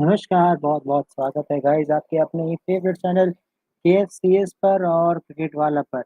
नमस्कार, बहुत-बहुत स्वागत है गाइज़ आपके अपने फ़ेवरेट चैनल केएफसीएस पर और क्रिकेट वाला पर।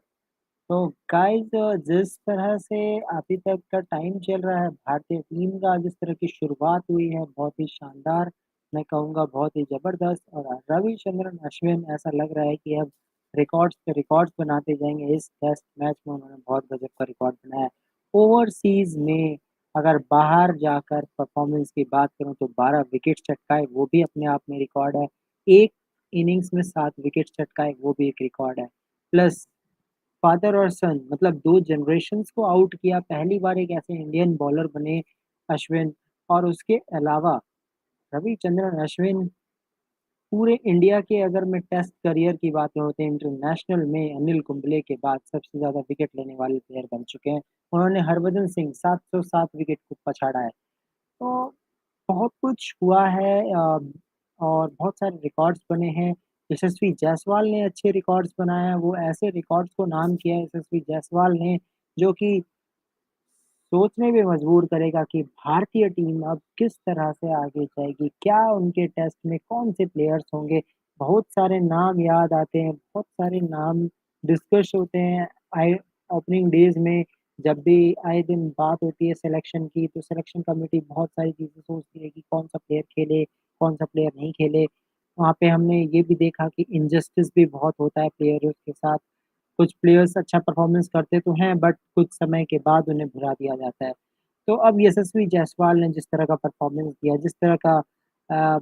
तो गाइज़ जिस तरह से अभी तक का टाइम चल रहा है, भारतीय टीम का जिस तरह की शुरुआत हुई है, बहुत ही शानदार, मैं कहूँगा बहुत ही ज़बरदस्त और रविचंद्रन अश्विन ऐसा लग रहा है कि अब रिकॉर्ड्स पे रिकॉर्ड्स बनाते जाएँगे। इस टेस्ट मैच में उन्होंने बहुत गज़ब का रिकॉर्ड बनाया है। ओवरसीज़ में अगर बाहर जाकर परफ़ॉर्मेंस की बात करूँ तो 12 विकेट्स चटकाए, वो भी अपने आप में रिकॉर्ड है। एक इनिंग्स में 7 विकेट्स चटकाए, वो भी एक रिकॉर्ड है। प्लस फादर और सन मतलब 2 जनरेशन्स को आउट किया, पहली बार एक ऐसे इंडियन बॉलर बने अश्विन और उसके अलावा रविचंद्रन अश्विन पूरे इंडिया के अगर मैं टेस्ट करियर की बात करूँ तो इंटरनेशनल में अनिल कुंबले के बाद सबसे ज़्यादा विकेट लेने वाले प्लेयर बन चुके हैं। उन्होंने हरभजन सिंह 707 विकेट को पछाड़ा है। तो बहुत कुछ हुआ है और बहुत सारे रिकॉर्ड्स बने हैं। यशस्वी जायसवाल ने अच्छे रिकॉर्ड्स बनाए हैं, वो ऐसे रिकॉर्ड्स को नाम किया है यशस्वी जायसवाल ने जो कि सोचने पे मजबूर करेगा कि भारतीय टीम अब किस तरह से आगे जाएगी, क्या उनके टेस्ट में कौन से प्लेयर्स होंगे? बहुत सारे नाम याद आते हैं, बहुत सारे नाम डिस्कस होते हैं आए ओपनिंग डेज़ में जब भी आए दिन बात होती है सिलेक्शन की, तो सिलेक्शन कमिटी बहुत सारी चीज़ें सोचती है कि कौन-सा प्लेयर खेले, कौन-सा प्लेयर नहीं खेले। वहाँ पे हमने ये भी देखा कि इनजस्टिस भी बहुत होता है प्लेयर्स के साथ। कुछ प्लेयर्स अच्छा परफ़ॉर्मेंस करते तो हैं बट कुछ समय के बाद उन्हें भुला दिया जाता है। तो अब यशस्वी जायसवाल ने जिस तरह का परफ़ॉर्मेंस दिया, जिस तरह का अ,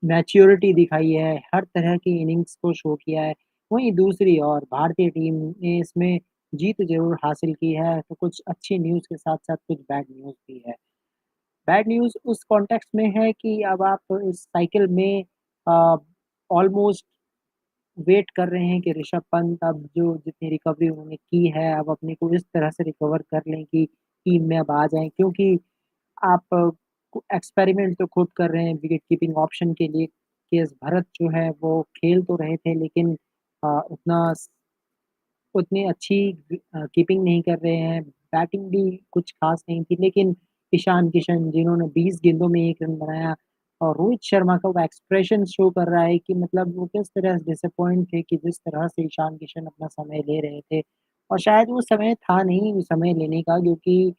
मैच्योरिटी दिखाई है, हर तरह की इनिंग्स को शो किया है, वहीं दूसरी ओर भारतीय टीम ने इसमें जीत ज़रूर हासिल की है, तो कुछ अच्छी न्यूज़ के साथ-साथ कुछ बैड न्यूज़ भी है। बैड न्यूज़ उस कॉन्टेक्स्ट में है कि अब आप इस साइकिल में अ, ऑलमोस्ट वेट कर रहे हैं कि ऋषभ पंत अब जो जितनी रिकवरी उन्होंने की है, अब अपने को इस तरह से रिकवर कर लें कि टीम में अब आ जाएँ क्योंकि आप एक्सपेरिमेंट तो खुद कर रहे हैं विकेट कीपिंग ऑप्शन के लिए। केएस भरत जो है वो खेल तो रहे थे लेकिन उतना उतनी अच्छी कीपिंग नहीं कर रहे हैं, बैटिंग भी कुछ ख़ास नहीं थी, लेकिन ईशान किशन जिन्होंने 20 गेंदों में 1 रन बनाया और रोहित शर्मा का वो एक्सप्रेशन शो कर रहा है कि मतलब वो किस तरह से डिसअपॉइंट थे कि जिस तरह से ईशान किशन अपना समय ले रहे थे और शायद वो समय था नहीं वो समय लेने का क्योंकि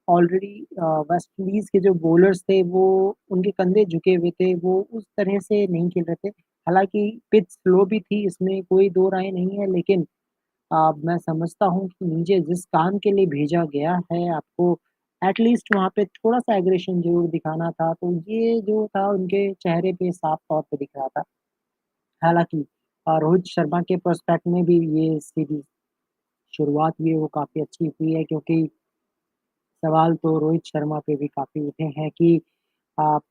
ऑलरेडी वेस्ट इंडीज़ के जो बॉलर्स थे वो उनके कंधे झुके हुए थे, वो उस तरह से नहीं खेल रहे थे। हालाँकि पिच स्लो भी थी, इसमें कोई दो राय नहीं है लेकिन मैं समझता हूँ कि मुझे जिस काम के लिए भेजा गया है आपको एट लीस्ट वहाँ पे थोड़ा-सा एग्रेशन ज़रूर दिखाना था, तो ये जो था उनके चेहरे पे साफ तौर पे दिख रहा था। हालाँकि रोहित शर्मा के प्रोस्पेक्ट में भी ये सीरीज़ शुरुआत हुई है वो काफ़ी अच्छी हुई है क्योंकि सवाल तो रोहित शर्मा पे भी काफ़ी उठे हैं कि आप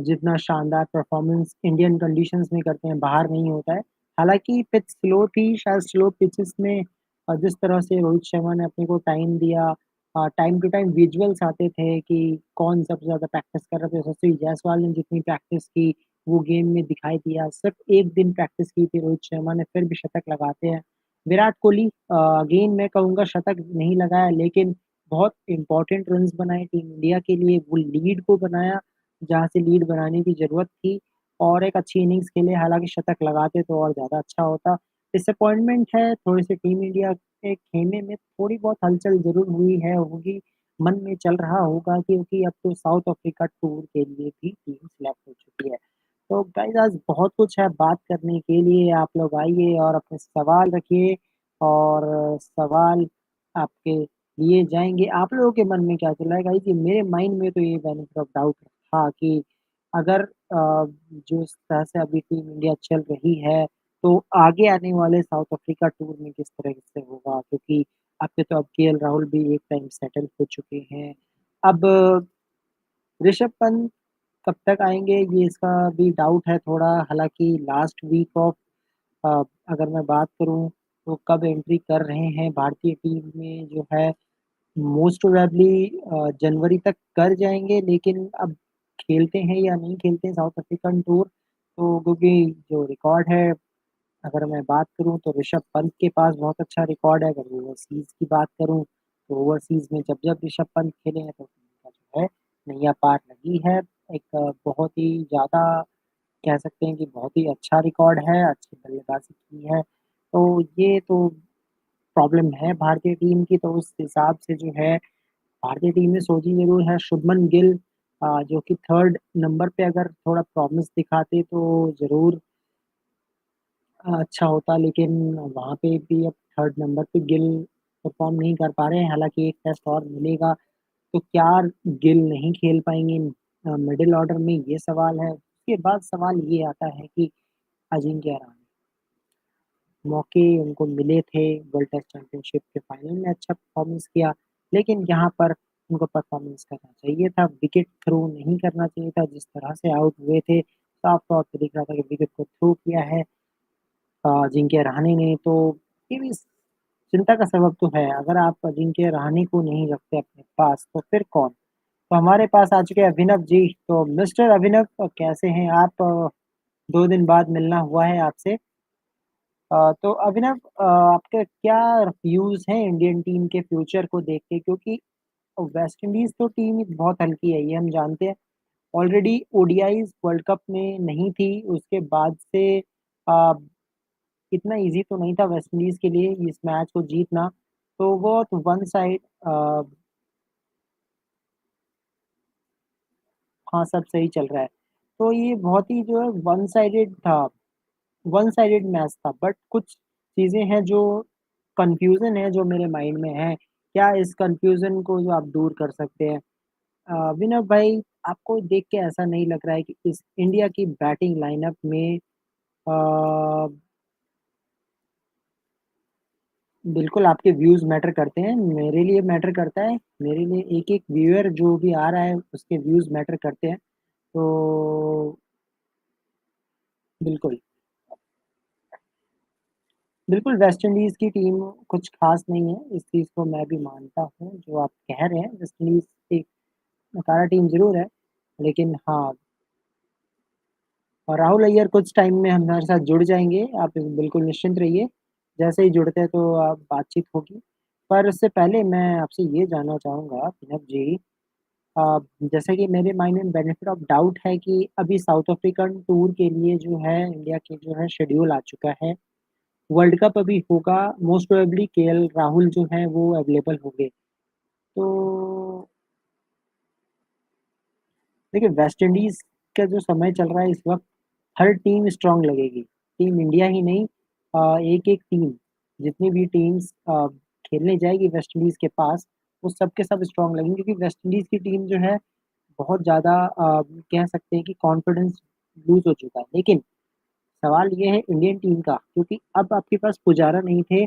जितना शानदार परफ़ॉर्मेंस इंडियन कंडीशंस में करते हैं, बाहर नहीं होता है। हालाँकि पिच स्लो थी, शायद स्लो पिचेज़ में जिस तरह से रोहित शर्मा ने अपने को टाइम दिया टाइम टू टाइम विजुअल्स आते थे कि कौन सबसे ज़्यादा प्रैक्टिस कर रहा था। यशस्वी जायसवाल ने जितनी प्रैक्टिस की, वो गेम में दिखाई दिया। सिर्फ़ 1 दिन प्रैक्टिस की थी रोहित शर्मा ने, फिर भी शतक लगाते हैं। विराट कोहली अगेन मैं कहूँगा शतक नहीं लगाया लेकिन बहुत इम्पोर्टेंट रन्स बनाए टीम इंडिया के लिए, वो लीड को बनाया, जहाँ से लीड बनाने की ज़रूरत थी और एक अच्छी इनिंग्स खेले, हालाँकि शतक लगाते तो और ज़्यादा अच्छा होता। डिसअपॉइंटमेंट है थोड़ी-सी टीम इंडिया के खेमे में थोड़ी बहुत हलचल ज़रूर हुई है, होगी, मन में चल रहा होगा क्योंकि अब तो साउथ अफ्रीका टूर के लिए भी टीम सिलेक्ट हो चुकी है। तो गाइज़ आज बहुत कुछ है बात करने के लिए, आप लोग आइए और अपने सवाल रखिए और सवाल आपके लिए जाएँगे। आप लोगों के मन में क्या चल रहा है गाइज़? ये मेरे माइंड में तो ये बेनिफिट ऑफ डाउट था कि अगर जो इस तरह से अभी टीम इंडिया चल रही है, तो आगे आने वाले साउथ अफ्रीका टूर में किस तरह से होगा? क्योंकि आपके तो अब केएल राहुल भी एक टाइम सेटल हो चुके हैं। अब ऋषभ पंत कब तक आएँगे ये इसका भी डाउट है थोड़ा, हालाँकि लास्ट वीक ऑफ अगर मैं बात करूँ तो कब एंट्री कर रहे हैं भारतीय टीम में जो है मोस्ट प्रोबेबली जनवरी तक कर जाएँगे लेकिन अब खेलते हैं या नहीं खेलते हैं साउथ अफ्रीकन टूर, तो क्योंकि जो रिकॉर्ड है अगर मैं बात करूँ तो ऋषभ पंत के पास बहुत अच्छा रिकॉर्ड है, अगर ओवरसीज़ की बात करूँ, तो ओवरसीज़ में जब-जब ऋषभ पंत खेले हैं तो उनका जो है नैया पार लगी है। एक बहुत ही ज़्यादा कह सकते हैं कि बहुत ही अच्छा रिकॉर्ड है, अच्छी बल्लेबाज़ी की है। तो ये तो प्रॉब्लम है भारतीय टीम की, तो उस हिसाब से जो है भारतीय टीम ने सोची ज़रूर है। शुभमन गिल जो कि 3rd नंबर पे अगर थोड़ा प्रॉमिस दिखाते तो ज़रूर अच्छा होता, लेकिन वहाँ पे भी अब 3rd नंबर पे गिल परफ़ॉर्म नहीं कर पा रहे हैं। हालाँकि एक टेस्ट और मिलेगा, तो क्या गिल नहीं खेल पाएँगे मिडल ऑर्डर में, ये सवाल है। उसके बाद सवाल ये आता है कि अजिंक्य रहाणे, मौके उनको मिले थे, वर्ल्ड टेस्ट चैंपियनशिप के फाइनल में अच्छा परफ़ॉर्मेंस किया, लेकिन यहाँ पर उनको परफ़ॉर्मेंस करना चाहिए था, विकेट थ्रो नहीं करना चाहिए था, जिस तरह से आउट हुए थे, साफ तौर पे दिख रहा था कि विकेट को थ्रो किया है अजिंक्य रहाणे ने, तो ये भी चिंता का सबब तो है। अगर आप अजिंक्य रहाणे को नहीं रखते अपने पास, तो फिर कौन? तो हमारे पास आ चुके हैं अभिनव जी, तो मिस्टर अभिनव कैसे हैं आप? 2 दिन बाद मिलना हुआ है आपसे। तो अभिनव आपके क्या व्यूज़ हैं इंडियन टीम के फ्यूचर को देख के? क्योंकि वेस्ट इंडीज़ तो टीम बहुत हल्की है, ये हम जानते हैं। ऑलरेडी ओडीआईज़ वर्ल्ड कप में नहीं थी, उसके बाद से अ, इतना ईज़ी तो नहीं था वेस्ट इंडीज़ के लिए इस मैच को जीतना। तो वो तो वन साइड हाँ, सब सही चल रहा है। तो ये बहुत ही जो है वन साइडेड मैच था, बट कुछ चीज़ें हैं जो कन्फ्यूज़न है जो मेरे माइंड में है। क्या इस कन्फ्यूज़न को जो आप दूर कर सकते हैं? विनय भाई, आपको देख के ऐसा नहीं लग रहा है कि इस इंडिया की बैटिंग लाइनअप में अ, बिल्कुल आपके व्यूज़ मैटर करते हैं, मेरे लिए मैटर करता है, मेरे लिए एक-एक व्यूअर जो भी आ रहा है उसके व्यूज़ मैटर करते हैं। तो बिल्कुल। बिल्कुल, वेस्ट इंडीज़ की टीम कुछ ख़ास नहीं है, इस चीज़ को मैं भी मानता हूँ, जो आप कह रहे हैं, वेस्ट इंडीज़ एक नकारा टीम ज़रूर है, लेकिन हाँ, और राहुल अय्यर कुछ टाइम में हमारे साथ जुड़ जाएँगे, आप बिल्कुल निश्चिंत रहिए, जैसे ही जुड़ते हैं तो बातचीत होगी। पर उससे पहले मैं आपसे ये जानना चाहूँगा, पिनप जी जैसे कि मेरे माइंड में बेनिफिट ऑफ डाउट है कि अभी साउथ अफ्रीकन टूर के लिए जो है, इंडिया के जो है शेड्यूल आ चुका है। वर्ल्ड कप अभी होगा, मोस्ट प्रोबेबली केएल राहुल जो हैं वो अवेलेबल होंगे। तो देखिए वेस्ट इंडीज़ का जो समय चल रहा है इस वक़्त, हर टीम स्ट्रॉन्ग लगेगी। टीम इंडिया ही नहीं एक-एक टीम, जितनी भी टीम्स खेलने जाएगी वेस्ट इंडीज़ के पास, वो सब के सब स्ट्रॉन्ग लगेंगी क्योंकि वेस्ट इंडीज़ की टीम जो है बहुत ज़्यादा कह सकते हैं कि कॉन्फिडेंस लूज़ हो चुका है। लेकिन सवाल ये है इंडियन टीम का, क्योंकि अब आपके पास पुजारा नहीं थे,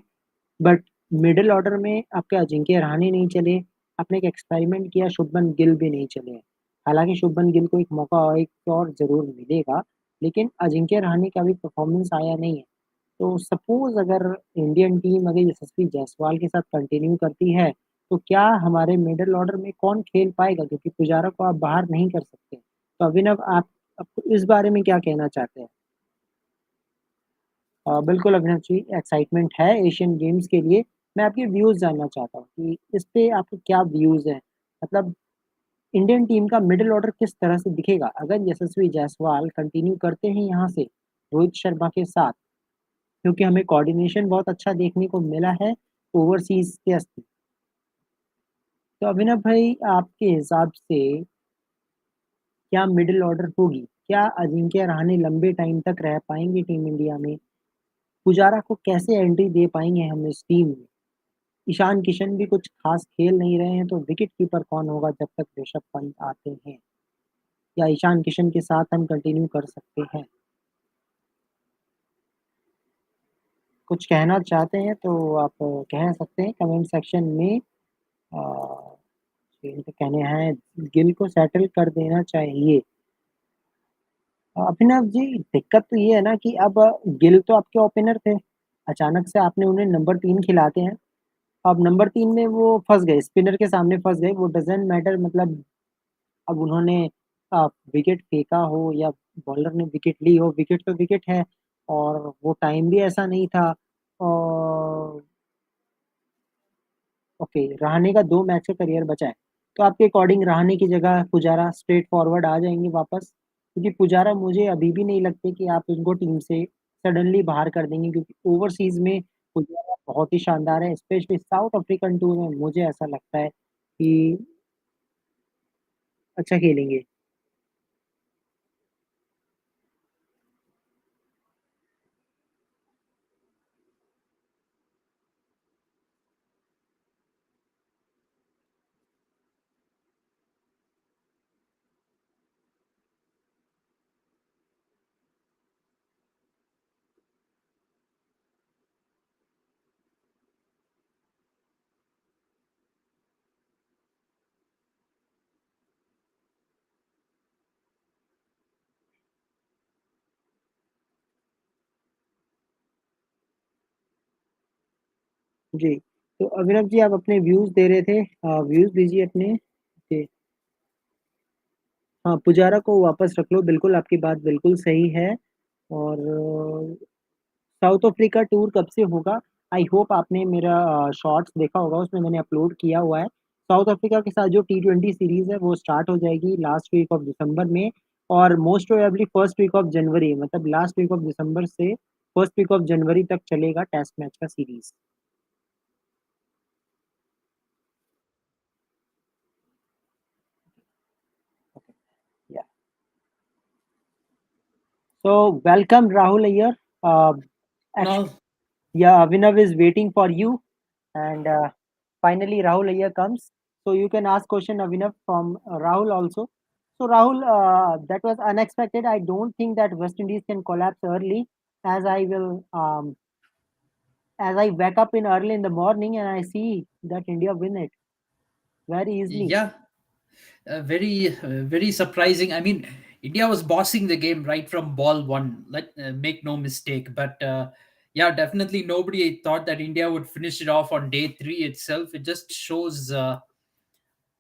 बट मिडल ऑर्डर में आपके अजिंक्य रहाणे नहीं चले, आपने एक एक्सपेरिमेंट किया, शुभमन गिल भी नहीं चले। हालाँकि शुभमन गिल को एक मौका और एक और ज़रूर मिलेगा, लेकिन अजिंक्य रहाणे का भी परफॉर्मेंस आया नहीं है। तो सपोज़ अगर इंडियन टीम अगर यशस्वी जायसवाल के साथ कंटिन्यू करती है, तो क्या हमारे मिडल ऑर्डर में कौन खेल पाएगा? क्योंकि पुजारा को आप बाहर नहीं कर सकते। तो अभिनव आप इस बारे में क्या कहना चाहते हैं? बिल्कुल अभिनव जी, एक्साइटमेंट है एशियन गेम्स के लिए। मैं आपके व्यूज़ जानना चाहता हूँ कि इस पे आपके क्या व्यूज़ हैं? मतलब इंडियन टीम का मिडल ऑर्डर किस तरह से दिखेगा? अगर यशस्वी जायसवाल कंटिन्यू करते हैं यहाँ से रोहित शर्मा के साथ, क्योंकि हमें कोऑर्डिनेशन बहुत अच्छा देखने को मिला है ओवरसीज़ टेस्ट में। तो अभिनव भाई आपके हिसाब से क्या मिडल ऑर्डर होगी? क्या अजिंक्य रहाणे लंबे टाइम तक रह पाएँगे टीम इंडिया में? पुजारा को कैसे एंट्री दे पाएँगे हम इस टीम में? ईशान किशन भी कुछ ख़ास खेल नहीं रहे हैं, तो विकेट कीपर कौन होगा जब तक ऋषभ पंत आते हैं? या ईशान किशन के साथ हम कंटिन्यू कर सकते हैं? कुछ कहना चाहते हैं तो आप कह सकते हैं कमेंट सेक्शन में इनका कहना है गिल को सेटल कर देना चाहिए। अभिनव जी दिक्कत तो ये है ना कि अब गिल तो आपके ओपनर थे, अचानक से आपने उन्हें नंबर 3 खिलाते हैं। अब नंबर 3 में वो फँस गए, स्पिनर के सामने फँस गए, वो डज़न्ट मैटर मतलब अब उन्होंने विकेट फेंका हो या बॉलर ने विकेट ली हो, विकेट तो विकेट है और वो टाइम भी ऐसा नहीं था और ओके, रहाणे का 2 मैच का करियर बचा है। तो आपके अकॉर्डिंग रहाणे की जगह पुजारा स्ट्रेट फॉरवर्ड आ जाएँगे वापस? क्योंकि पुजारा मुझे अभी भी नहीं लगते कि आप उनको टीम से सडनली बाहर कर देंगे क्योंकि ओवरसीज़ में पुजारा बहुत ही शानदार है, स्पेशली साउथ अफ्रीकन टूर में मुझे ऐसा लगता है कि अच्छा खेलेंगे। जी, तो अभिनव जी आप अपने व्यूज़ दे रहे थे व्यूज़ दीजिए अपने। जी, हाँ, पुजारा को वापस रख लो, बिल्कुल आपकी बात बिल्कुल सही है और साउथ अफ्रीका टूर कब से होगा? आई होप आपने मेरा शॉर्ट्स देखा होगा, उसमें मैंने अपलोड किया हुआ है। साउथ अफ्रीका के साथ जो टी20 सीरीज़ है, वो स्टार्ट हो जाएगी लास्ट वीक ऑफ दिसंबर में और most probably first week of January मतलब लास्ट वीक ऑफ दिसंबर से फर्स्ट वीक ऑफ जनवरी तक चलेगा टेस्ट मैच का सीरीज़। ओके, या So welcome Rahul here. Actually, No, yeah, Avinav is waiting for you, and finally Rahul here comes. So you can ask question Avinav from Rahul also. So Rahul, that was unexpected. I don't think that West Indies can collapse early, as I will as I wake up in early in the morning and I see that India win it very easily. yeah, very surprising. I mean, India was bossing the game right from ball one. Let make no mistake. But yeah, definitely nobody thought that India would finish it off on day three itself. It just shows. Yeah,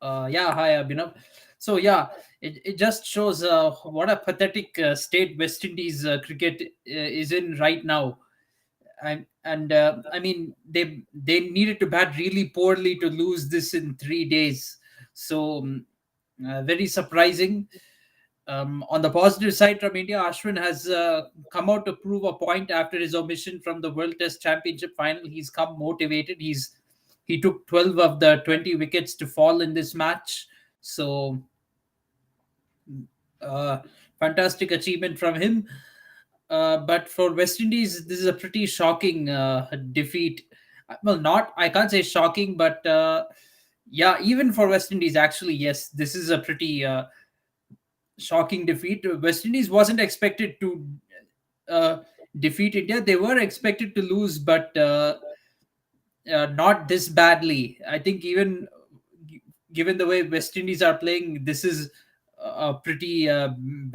hi Abhinav. So yeah, it just shows what a pathetic state West Indies cricket is in right now. And I mean they needed to bat really poorly to lose this in 3 days. So very surprising. On the positive side from India, Ashwin has come out to prove a point after his omission from the World Test Championship final. He's come motivated. He took 12 of the 20 wickets to fall in this match. So uh, fantastic achievement from him. But for West Indies, this is a pretty shocking defeat. Well, not I can't say shocking, but yeah, even for West Indies, actually, yes, this is a pretty shocking defeat. West Indies wasn't expected to uh, defeat India; they were expected to lose, but not this badly. I think even given the way West Indies are playing, this is a pretty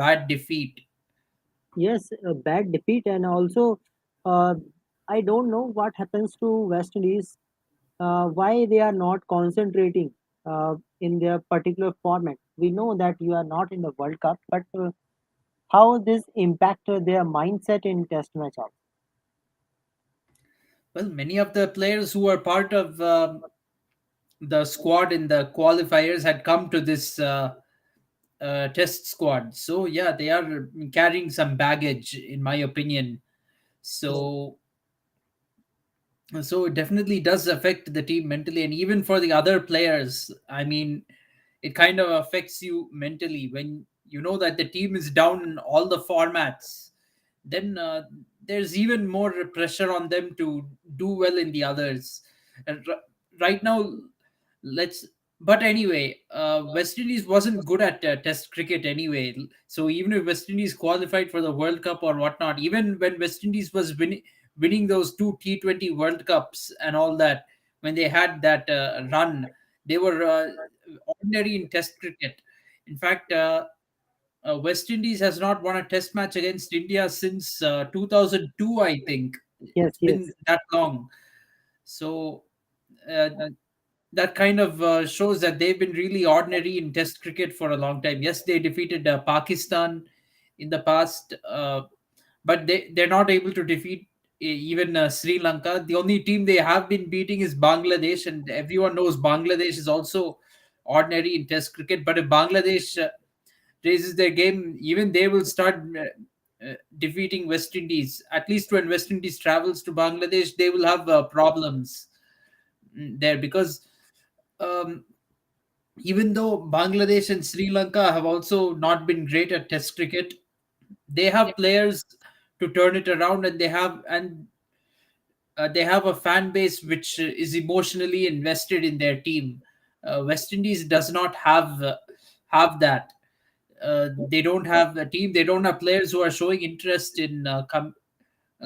bad defeat. Yes, a bad defeat, and also uh, I don't know what happens to West Indies, why they are not concentrating in their particular format. We know that you are not in the World Cup, but how this impact their mindset in Test match? Well, many of the players who were part of the squad in the qualifiers had come to this test squad. So yeah, they are carrying some baggage, in my opinion. So so it definitely does affect the team mentally, and even for the other players. I mean, it kind of affects you mentally when you know that the team is down in all the formats. Then there's even more pressure on them to do well in the others. And right now, let's. But anyway, West Indies wasn't good at Test cricket anyway. So even if West Indies qualified for the World Cup or whatnot, even when West Indies was winning those two T20 World Cups and all that, when they had that run, they were ordinary in Test cricket. In fact, West Indies has not won a Test match against India since 2002, I think. Yes, It's been yes, that long. So uh, that kind of shows that they've been really ordinary in Test cricket for a long time. Yes, they defeated Pakistan in the past, but they're not able to defeat even Sri Lanka. The only team they have been beating is Bangladesh, and everyone knows Bangladesh is also ordinary in Test cricket. But if Bangladesh raises their game, even they will start defeating West Indies. At least when West Indies travels to Bangladesh, they will have problems there, because um, even though Bangladesh and Sri Lanka have also not been great at Test cricket, they have players to turn it around, and they have a fan base which is emotionally invested in their team. West Indies does not have that. They don't have a team. They don't have players who are showing interest in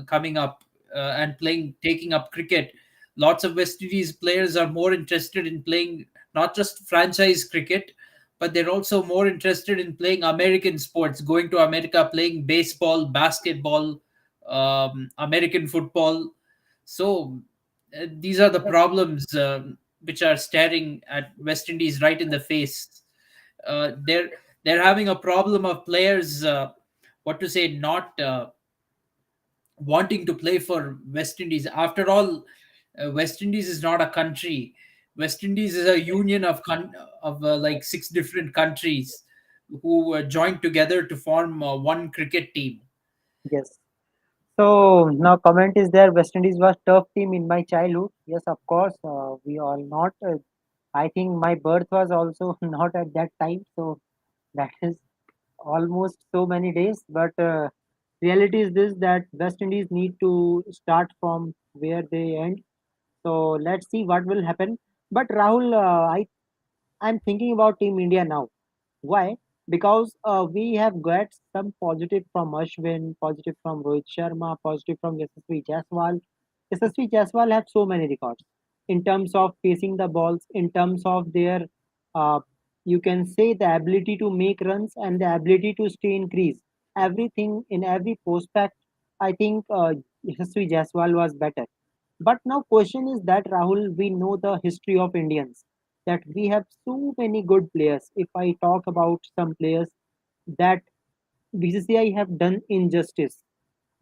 coming up and playing, taking up cricket. Lots of West Indies players are more interested in playing not just franchise cricket, but they're also more interested in playing American sports, going to America, playing baseball, basketball, American football. So these are the problems which are staring at West Indies right in the face. They're having a problem of players, what to say, not wanting to play for West Indies. After all, West Indies is not a country. West Indies is a union of like six different countries who joined together to form one cricket team. Yes. So now comment is there. West Indies was tough team in my childhood. Yes, of course. We all not. I think my birth was also not at that time. So that is almost so many days. But reality is this, that West Indies need to start from where they end. So let's see what will happen. But Rahul, I'm thinking about Team India now. Why? Because we have got some positive from Ashwin, positive from Rohit Sharma, positive from Yashasvi Jaiswal. Yashasvi Jaiswal have so many records in terms of facing the balls, in terms of their, uh, you can say, the ability to make runs and the ability to stay in crease. Everything in every prospect, I think Yashasvi Jaiswal was better. But now question is that, Rahul, we know the history of Indians, that we have so many good players. If I talk about some players that BCCI have done injustice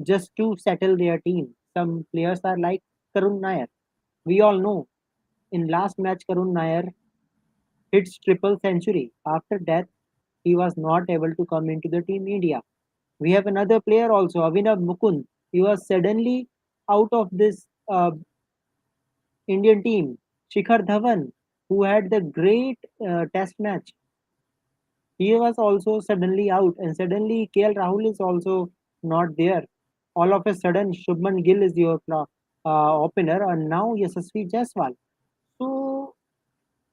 just to settle their team. Some players are like Karun Nair. We all know in last match Karun Nair hits triple century. After that, he was not able to come into the team India. We have another player also, Avinav Mukund. He was suddenly out of this Indian team. Shikhar Dhawan, who had the great test match, he was also suddenly out, and suddenly KL Rahul is also not there. All of a sudden, Shubman Gill is your opener, and now Yashasvi Jaiswal. So,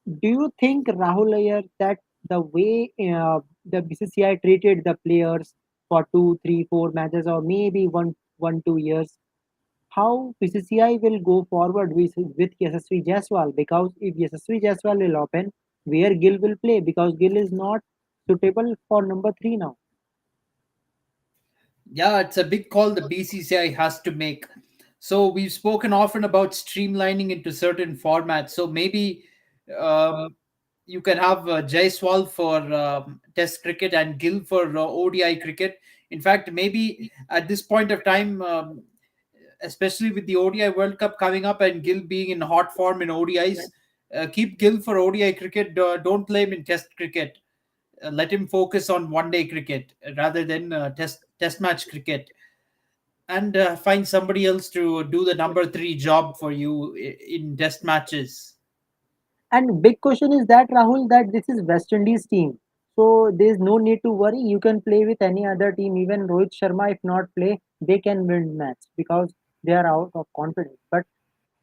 do you think, Rahul Iyer, that the way the BCCI treated the players for 2, 3, 4 matches, or maybe 1, 2 years, how BCCI will go forward with Yashasvi Jaiswal? Because if Yashasvi Jaiswal will open, where Gill will play? Because Gill is not suitable for number 3 now. Yeah, it's a big call the BCCI has to make. So we've spoken often about streamlining into certain formats. So maybe um, you can have Jaiswal for Test cricket and Gill for ODI cricket. In fact, maybe at this point of time, especially with the ODI World Cup coming up and Gill being in hot form in ODIs, keep Gill for ODI cricket. Don't play him in Test cricket. Let him focus on one day cricket rather than test match cricket, and find somebody else to do the number three job for you in test matches. And big question is that, Rahul, that this is West Indies team. So there is no need to worry. You can play with any other team. Even Rohit Sharma, if not play, they can win match because they are out of confidence. But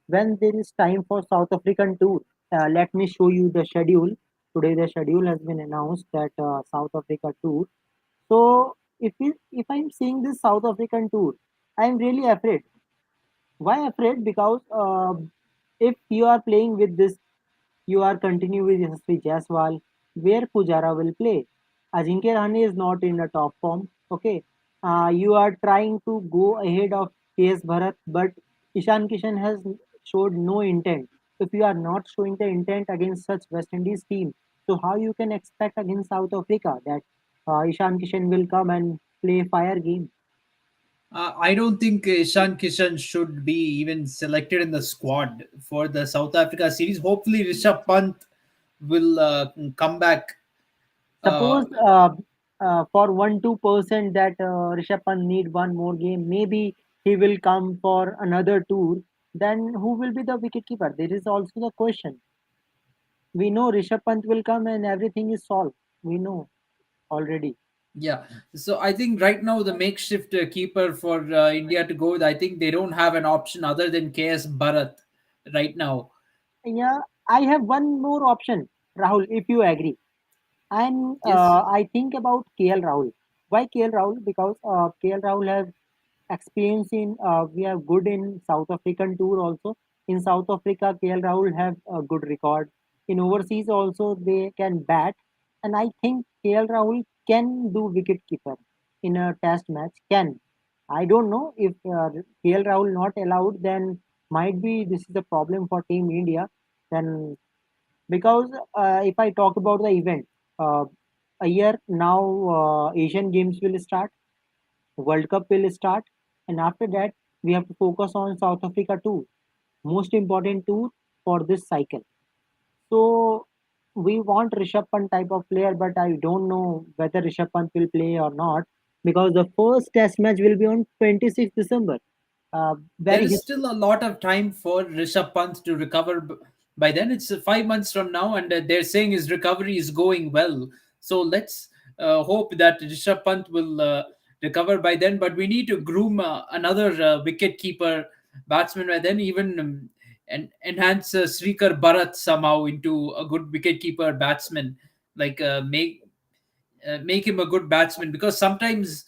when there is time for South African tour, let me show you the schedule. Today the schedule has been announced, that South Africa tour. So if I'm seeing this South African tour, I'm really afraid. Why afraid? Because if you are playing with this, you are continuing with Yashasvi Jaiswal, where Pujara will play. Ajinkya Rahane is not in a top form. Okay, you are trying to go ahead of KS Bharat, but Ishan Kishan has showed no intent. If you are not showing the intent against such West Indies team, so how you can expect against South Africa that Ishan Kishan will come and play fire game? I don't think Ishan Kishan should be even selected in the squad for the South Africa series. Hopefully, Rishabh Pant will come back. Uh, Suppose for 1-2% that Rishabh Pant need one more game. Maybe he will come for another tour. Then who will be the wicketkeeper? There is also the question. We know Rishabh Pant will come and everything is solved. We know already. Yeah, so I think right now the makeshift keeper for India to go with, I think they don't have an option other than KS Bharat right now. Yeah, I have one more option, Rahul, if you agree. And Yes. I think about KL Rahul. Why KL Rahul? Because KL Rahul has experience in we are good in South African tour also. In South Africa, KL Rahul have a good record. In overseas also they can bat, and I think KL Rahul can do wicket keeper in a test match. Can I don't know if KL Rahul not allowed, then might be this is a problem for Team India. Then because if I talk about the event, uh, a year now Asian Games will start, World Cup will start, and after that we have to focus on South Africa too. Most important tour for this cycle. So we want Rishabh Pant type of player, but I don't know whether Rishabh Pant will play or not because the first Test match will be on 26th December. There Very is still a lot of time for Rishabh Pant to recover. By then, it's 5 months from now, and they're saying his recovery is going well. So let's hope that Rishabh Pant will recover by then. But we need to groom another wicket keeper batsman by then, even and enhance Srikar Bharat somehow into a good wicket keeper batsman. Like make him a good batsman, because sometimes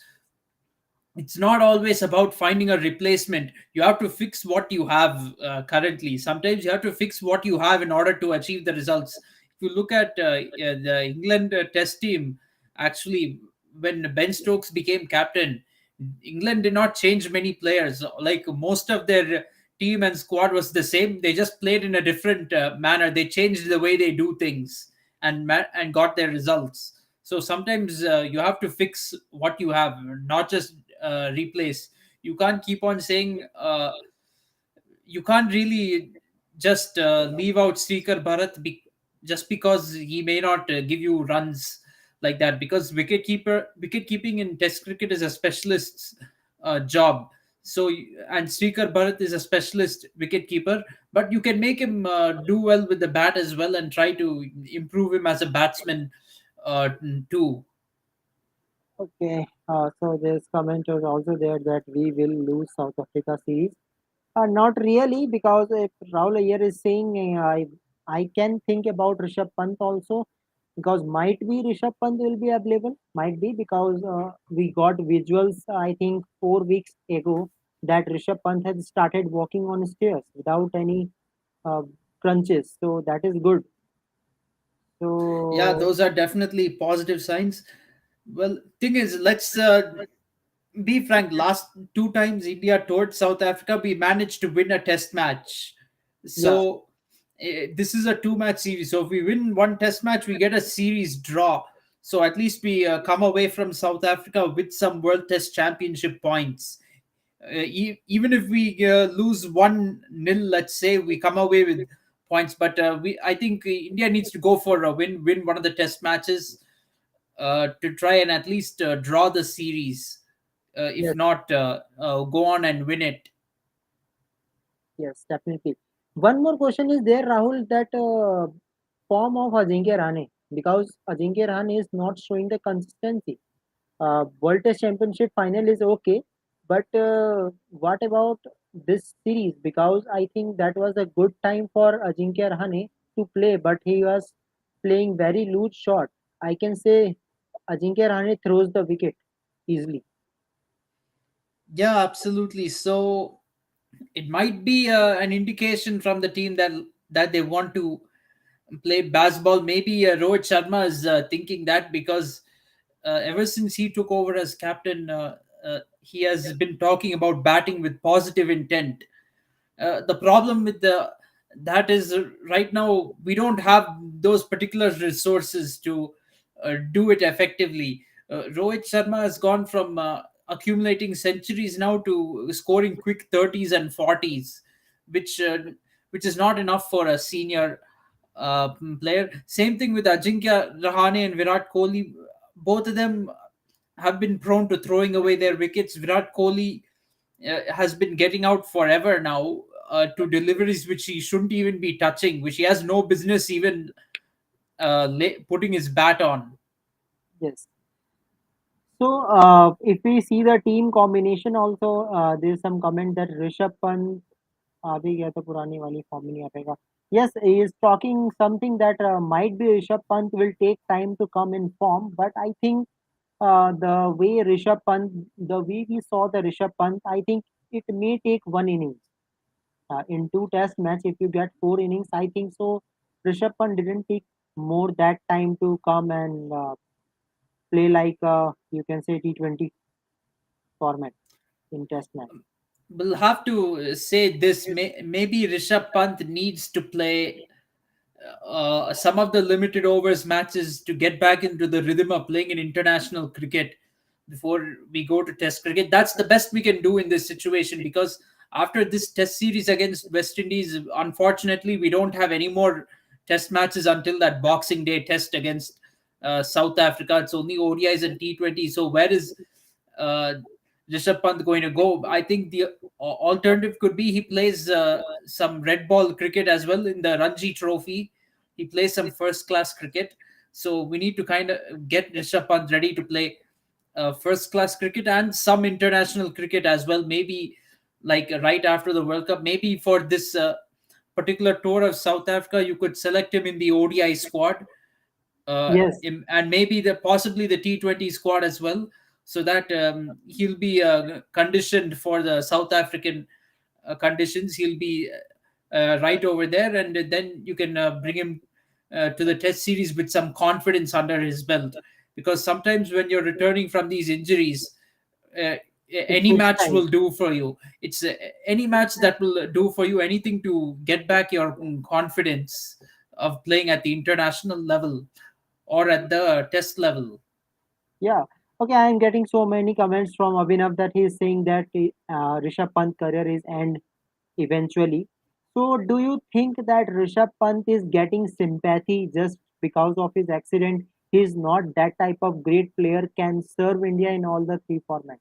it's not always about finding a replacement. You have to fix what you have currently. Sometimes you have to fix what you have in order to achieve the results. If you look at the England test team, actually, when Ben Stokes became captain, England did not change many players. Like most of their team and squad was the same. They just played in a different manner. They changed the way they do things and got their results. So sometimes you have to fix what you have, not just replace. You can't keep on saying you can't really just leave out Srikar Bharat just because he may not give you runs like that. Because wicket keeping in Test cricket is a specialist's job. So and Srikar Bharat is a specialist wicket keeper, but you can make him do well with the bat as well and try to improve him as a batsman too. okay. So this comment was also there that we will lose South Africa series. Not really, because if Rahul Iyer is saying, I can think about Rishabh Pant also, because might be Rishabh Pant will be available. Might be because we got visuals, I think 4 weeks ago, that Rishabh Pant has started walking on stairs without any uh, crunches. So that is good. Yeah, So those are definitely positive signs. Well, thing is, let's be frank. Last two times India toured South Africa, we managed to win a test match. yeah, So this is a two-match series. So if we win one test match, we get a series draw. So at least we come away from South Africa with some World Test Championship points. Even if we lose 1-0, let's say, we come away with points. But I think India needs to go for a win one of the test matches to try and at least draw the series. If yes, not, go on and win it. yes, definitely. One more question is there, Rahul, that form of Ajinkya Rahane, because Ajinkya Rahane is not showing the consistency. World Test Championship final is okay, but what about this series? Because I think that was a good time for Ajinkya Rahane to play, but he was playing very loose shot. I can say Ajinkya Rahane throws the wicket easily. Yeah, absolutely. So it might be an indication from the team that they want to play basketball. Maybe Rohit Sharma is thinking that, because ever since he took over as captain, he has been talking about batting with positive intent. The problem with the that is right now we don't have those particular resources to do it effectively. Rohit Sharma has gone from accumulating centuries now to scoring quick 30s and 40s, which uh, which is not enough for a senior player. Same thing with Ajinkya Rahane and Virat Kohli. both of them have been prone to throwing away their wickets. Virat Kohli has been getting out forever now to deliveries which he shouldn't even be touching, which he has no business even putting his bat on. Yes. So, if we see the team combination also, there is some comment that Rishabh Pant आ भी गया तो पुरानी वाली form में नहीं आ पाएगा. Yes, he is talking something that might be Rishabh Pant will take time to come in form, but I think the way we saw the Rishabh Pant, I think it may take one innings. In two test match, if you get four innings, I think so. Rishabh Pant didn't take more that time to come and play like you can say T20 format in test match. We'll have to say this. Maybe Rishabh Pant needs to play some of the limited overs matches to get back into the rhythm of playing in international cricket before we go to test cricket. That's the best we can do in this situation, because after this test series against West Indies, unfortunately we don't have any more test matches until that Boxing Day test against South Africa. It's only ODIs and T20. So where is uh, Rishabh Pant going to go? I think the alternative could be he plays some red ball cricket as well in the Ranji Trophy. He plays some first class cricket. So we need to kind of get Rishabh Pant ready to play first class cricket and some international cricket as well. Maybe like right after the World Cup, maybe for this particular tour of South Africa, you could select him in the ODI squad, Yes, and maybe the possibly the T20 squad as well, so that he'll be conditioned for the South African conditions. He'll be right over there, and then you can bring him to the Test series with some confidence under his belt. Because sometimes when you're returning from these injuries, uh, it any takes match time. will do for you. It's any match that will do for you. Anything to get back your confidence of playing at the international level or at the test level. Yeah. Okay, I am getting so many comments from Abhinav that he is saying that Rishabh Pant career is end eventually. So, do you think that Rishabh Pant is getting sympathy just because of his accident? He is not that type of great player can serve India in all the three formats.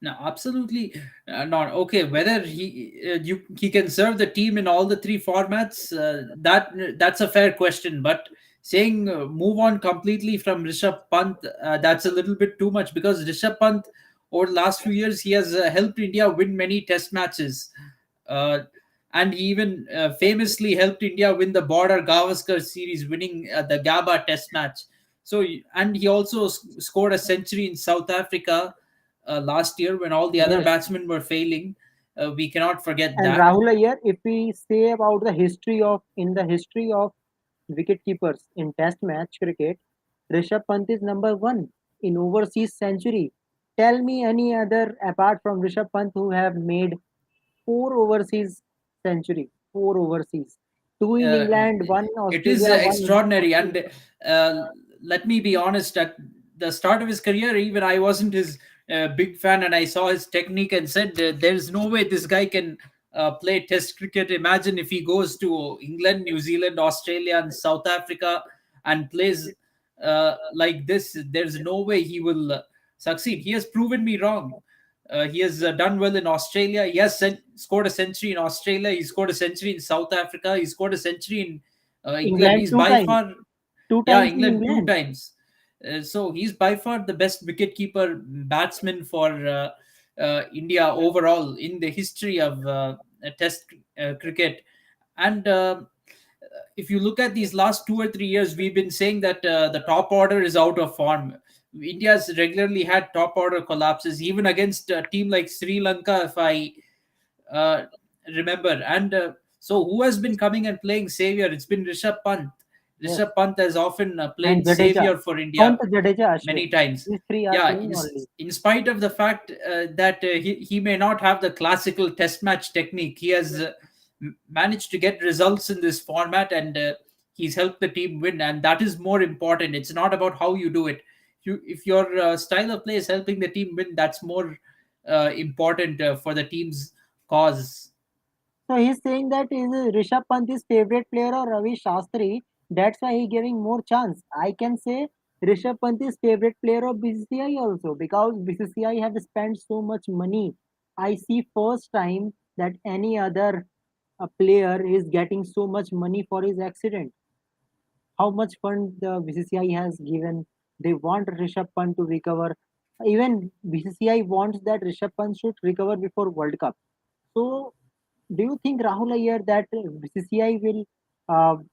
No, absolutely not. Okay, whether he can serve the team in all the three formats, that's a fair question. But saying move on completely from Rishabh Pant, that's a little bit too much, because Rishabh Pant over the last few years he has helped India win many Test matches, uh, and he even famously helped India win the Border Gavaskar series, winning the Gaba Test match. So, and he also scored a century in South Africa last year when all the other Yes. batsmen were failing. We cannot forget And that. Rahul Iyer, if we say about the history of wicket keepers in Test match cricket, Rishabh Pant is number one in overseas century. Tell me any other apart from Rishabh Pant who have made four overseas century, four overseas, two in Uh, England, one it is Australia, one extraordinary. Australia. And let me be honest, at the start of his career, even I wasn't his big fan, and I saw his technique and said, there's no way this guy can play Test cricket. Imagine if he goes to England, New Zealand, Australia, and South Africa and plays like this. There's no way he will succeed. He has proven me wrong. He has done well in Australia. He has scored a century in Australia. He scored a century in South Africa. He scored a century in England. England He's two by times, far, two yeah, times in England two England. times. So he's by far the best wicketkeeper batsman for India overall in the history of Test cricket. And if you look at these last 2 or 3 years, we've been saying that the top order is out of form. India's regularly had top order collapses, even against a team like Sri Lanka, if I uh, remember. And so, who has been coming and playing savior? It's been Rishabh Pant. Yes. Rishabh Pant has often And played Jadeja, savior for Pant, India Jadeja, many Ashwin. times. These three are Yeah, playing only. in spite of the fact that he may not have the classical test match technique, he has managed to get results in this format, and he's helped the team win. And that is more important. It's not about how you do it. If your style of play is helping the team win, that's more important for the team's cause. So he's saying that is Rishabh Pant is favorite player or Ravi Shastri. That's why he giving more chance. I can say Rishabh Pant is favorite player of BCCI also because BCCI have spent so much money. I see first time that any other player is getting so much money for his accident. How much fund the BCCI has given? They want Rishabh Pant to recover. Even BCCI wants that Rishabh Pant should recover before World Cup. So, do you think Rahul Iyer that BCCI will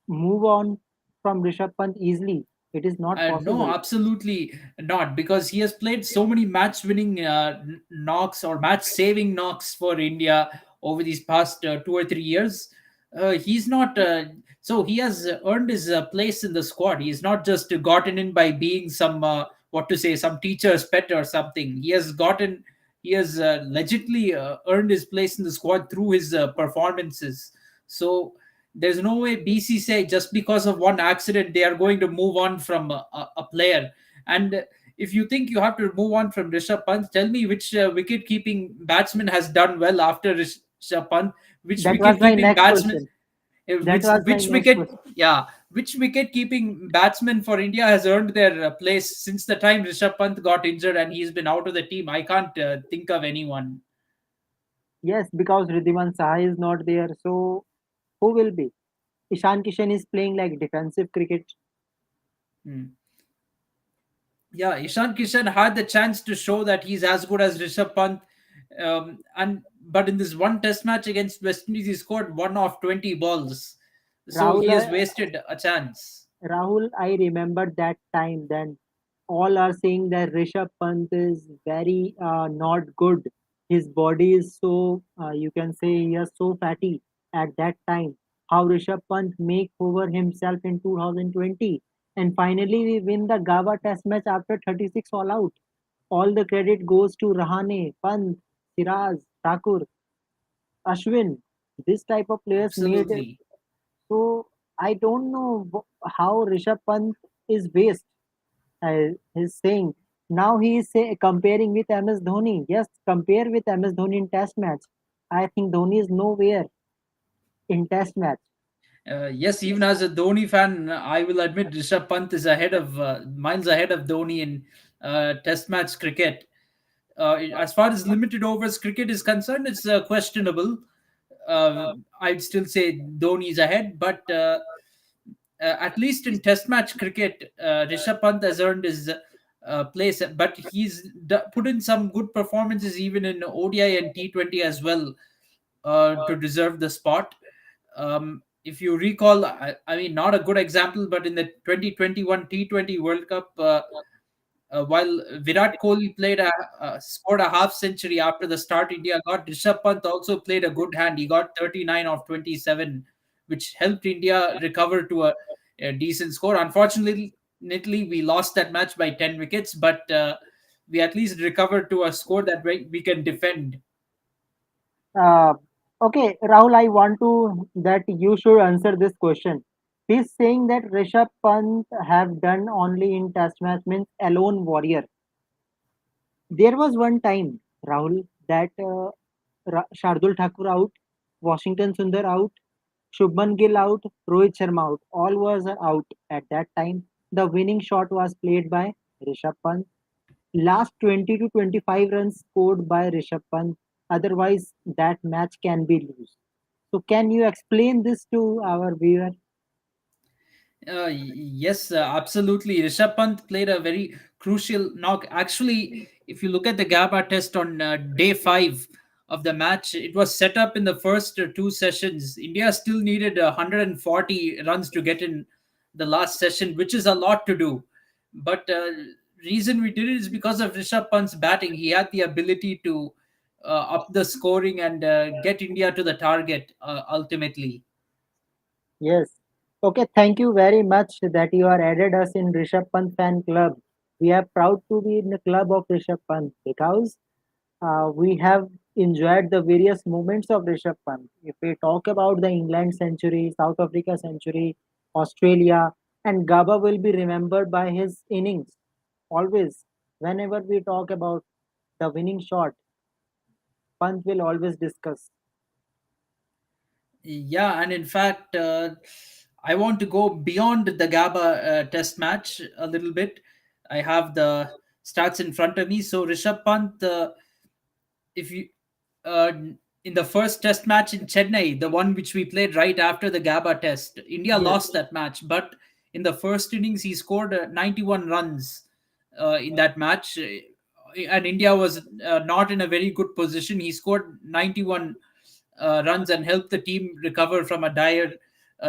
move on from Rishabh Pant easily? It is not No, possible. absolutely not, because he has played so many match-winning knocks or match-saving knocks for India over these past 2 or 3 years. He's not. So he has earned his place in the squad. He's not just gotten in by being some what to say, some teacher's pet or something. He has gotten. He has legitimately earned his place in the squad through his performances. So there's no way BCCI, just because of one accident, they are going to move on from a player. And if you think you have to move on from Rishabh Pant, tell me which wicket-keeping batsman has done well after Rishabh Pant. Which That was my wicket-keeping next batsman? question. That was my Which next wicket? question. Yeah, which wicket-keeping batsman for India has earned their place since the time Rishabh Pant got injured and he's been out of the team? I can't think of anyone. Yes, because Ridhiman Saha is not there. So, who will be? Ishan Kishan is playing like defensive cricket. Hmm. Yeah, Ishan Kishan had the chance to show that he's as good as Rishabh Pant, and but in this one Test match against West Indies, he scored 1 of 20 balls, so Rahul, he has wasted a chance. Rahul, I remember that time. Then all are saying that Rishabh Pant is very not good. His body is so you can say he is so fatty at that time. How Rishabh Pant make over himself in 2020, and finally we win the Gava Test match after 36 all out. All the credit goes to Rahane, Pant, Siraz, Thakur, Ashwin. This type of players made. Absolutely. So I don't know how Rishabh Pant is waste. He's saying now he is comparing with MS Dhoni. Yes, compare with MS Dhoni in Test match. I think Dhoni is nowhere in Test match. Yes, even as a Dhoni fan, I will admit Rishabh Pant is ahead of miles ahead of Dhoni in Test match cricket. As far as limited overs cricket is concerned, it's questionable. Uh, I'd still say Dhoni is ahead, but at least in Test match cricket, Rishabh Pant has earned his place, but he's put in some good performances even in ODI and T20 as well to deserve the spot. If you recall, I mean, not a good example, but in the 2021 T20 World Cup, while Virat Kohli scored a half century after the start, India got. Rishabh Pant also played a good hand. He got 39 of 27, which helped India recover to a decent score. Unfortunately, we lost that match by 10 wickets, but we at least recovered to a score that we can defend. Uh, okay, Rahul, I want to that you should answer this question. He's saying that Rishabh Pant have done only in Test match means alone warrior. There was one time, Rahul, that Shardul Thakur out, Washington Sundar out, Shubman Gill out, Rohit Sharma out. All was out at that time. The winning shot was played by Rishabh Pant. Last 20 to 25 runs scored by Rishabh Pant. Otherwise, that match can be lost. So, can you explain this to our viewer? Yes, absolutely. Rishabh Pant played a very crucial knock. Actually, if you look at the GABA test on day 5 of the match, it was set up in the first two sessions. India still needed 140 runs to get in the last session, which is a lot to do. But reason we did it is because of Rishabh Pant's batting. He had the ability to up the scoring and get India to the target ultimately. Yes. Okay, thank you very much that you are added us in Rishabh Pant fan club. We are proud to be in the club of Rishabh Pant because we have enjoyed the various moments of Rishabh Pant. If we talk about the England century, South Africa century, Australia, and Gaba will be remembered by his innings. Always, whenever we talk about the winning shot, Pant will always discuss. Yeah, and in fact, I want to go beyond the GABA test match a little bit. I have the stats in front of me. So Rishabh Pant, if you uh, in the first test match in Chennai, the one which we played right after the Gaba test, India Yes, lost that match. But in the first innings, he scored 91 runs in that match, and India was not in a very good position. He scored 91 runs and helped the team recover from a dire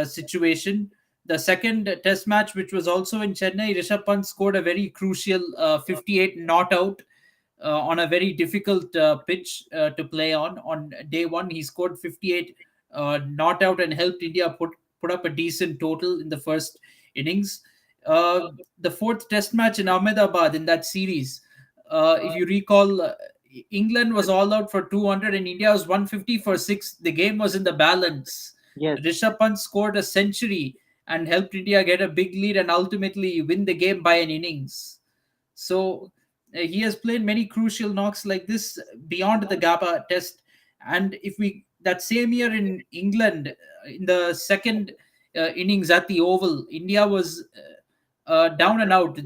situation. The second test match, which was also in Chennai, Rishabh Pant scored a very crucial 58 not out on a very difficult pitch to play on. On day one, he scored 58 not out and helped India put up a decent total in the first innings. Uh, the fourth test match in Ahmedabad in that series, if you recall, England was all out for 200 and India was 150 for 6. The game was in the balance. yes, Rishabh Pant scored a century and helped India get a big lead and ultimately win the game by an innings. So he has played many crucial knocks like this beyond the GABA test. And if we that same year in England, in the second innings at the Oval, India was down and out.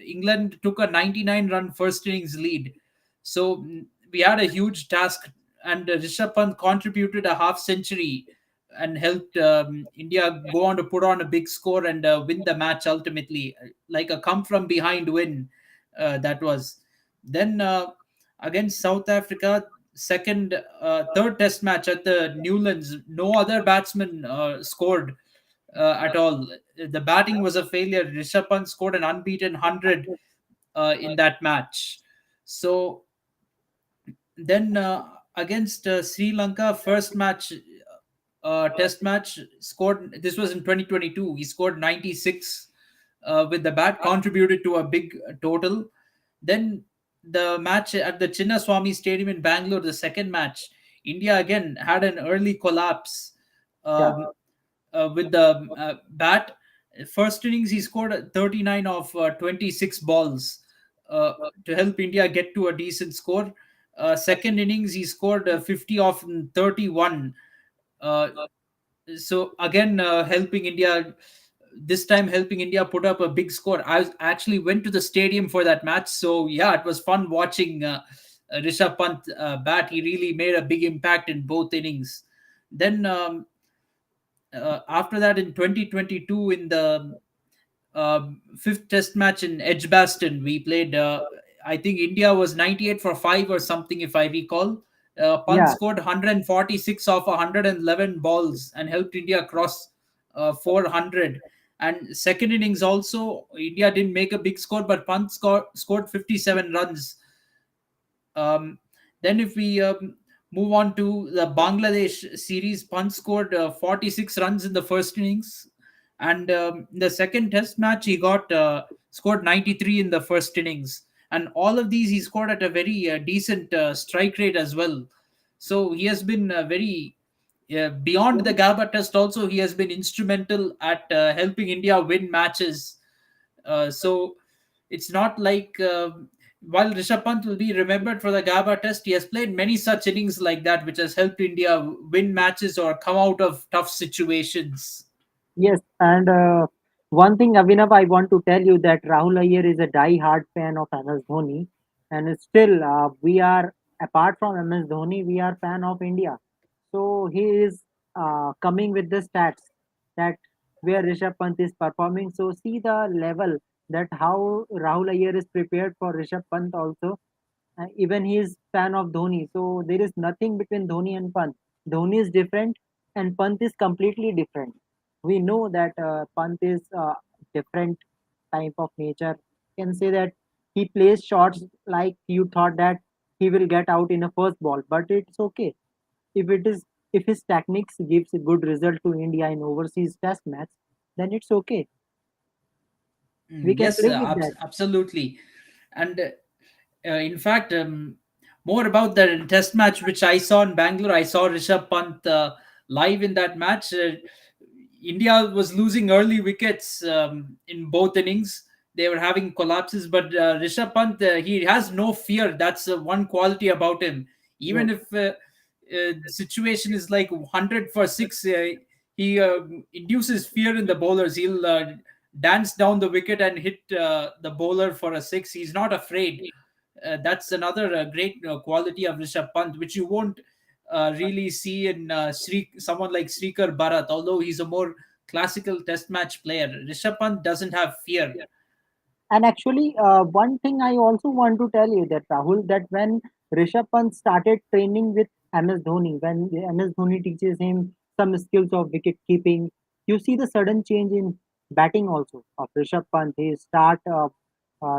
England took a 99 run first innings lead. So we had a huge task, and Rishabh Pant contributed a half century and helped India go on to put on a big score and win the match ultimately, like a come from behind win. That was then against South Africa, third test match at the Newlands. No other batsman scored at all. The batting was a failure. Rishabh Pant scored an unbeaten 100 in that match. So then against Sri Lanka, first match, test match, scored. This was in 2022. He scored 96 with the bat, contributed to a big total. Then the match at the Chinnaswamy Stadium in Bangalore, the second match, India again had an early collapse. yeah, Um, with the bat. First innings, he scored 39 of 26 balls uh, to help India get to a decent score. Second innings, he scored 50 of 31. Uh, so again, helping India. This time, helping India put up a big score. Actually went to the stadium for that match, so yeah, it was fun watching Rishabh Pant bat. He really made a big impact in both innings. Then after that, in 2022, in the fifth test match in Edgbaston, we played. I think India was 98 for 5 or something, if I recall. Pant yeah. scored 146 off 111 balls and helped India cross 400. And second innings also, India didn't make a big score, but Pant scored 57 runs. Um, then, if we move on to the Bangladesh series, Pant scored 46 runs in the first innings, and in the second Test match, he got scored 93 in the first innings, and all of these he scored at a very decent strike rate as well. So he has been very beyond the Gaba Test. Also, he has been instrumental at helping India win matches. So it's not like while Rishabh Pant will be remembered for the Gaba Test, he has played many such innings like that, which has helped India win matches or come out of tough situations. Yes, and one thing, Avinav, I want to tell you that Rahul Iyer is a die-hard fan of MS Dhoni, and still, we are apart from MS Dhoni, we are fan of India. So he is coming with the stats that where Rishabh Pant is performing. So see the level that how Rahul Iyer is prepared for Rishabh Pant also. Even he is fan of Dhoni. So there is nothing between Dhoni and Pant. Dhoni is different and Pant is completely different. We know that Pant is different type of nature. Can say that he plays shots like you thought that he will get out in a first ball, but it's okay. If it is if his techniques gives a good result to India in overseas test match, then it's okay. We can Yes, play with that. absolutely. And in fact, more about the test match which I saw in Bangalore. I saw Rishabh Pant live in that match. India was losing early wickets in both innings. They were having collapses, but Rishabh Pant, he has no fear. That's one quality about him. Yes, Even if situation is like 100 for 6, he induces fear in the bowlers. He'll dance down the wicket and hit the bowler for a six. He's not afraid. That's another great quality of Rishabh Pant, which you won't really see in someone like Srikar Bharat, although he's a more classical test match player. Rishabh Pant doesn't have fear. And actually, one thing I also want to tell you that Rahul, that when Rishabh Pant started training with MS Dhoni, when MS Dhoni teaches him some skills of wicket keeping, you see the sudden change in batting also of Rishabh Pant. He start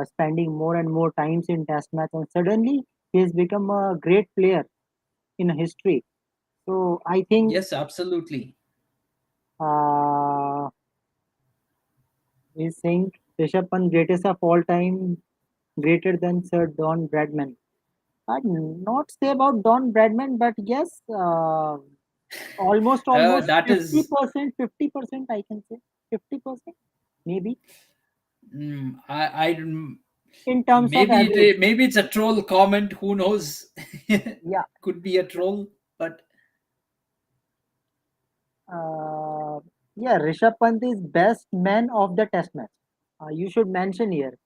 spending more and more times in Test match, and suddenly he has become a great player in history. So I think Yes, absolutely. uh, he's saying Rishabh Pant greatest of all time, greater than Sir Don Bradman. I'd not say about Don Bradman, but yes, almost That is 50%, 50% I can say, 50% maybe I in terms of average. maybe it's a troll comment. Who knows? Yeah, Could be a troll, but uh, yeah. Rishabh Pant is best man of the Test match. You should mention here,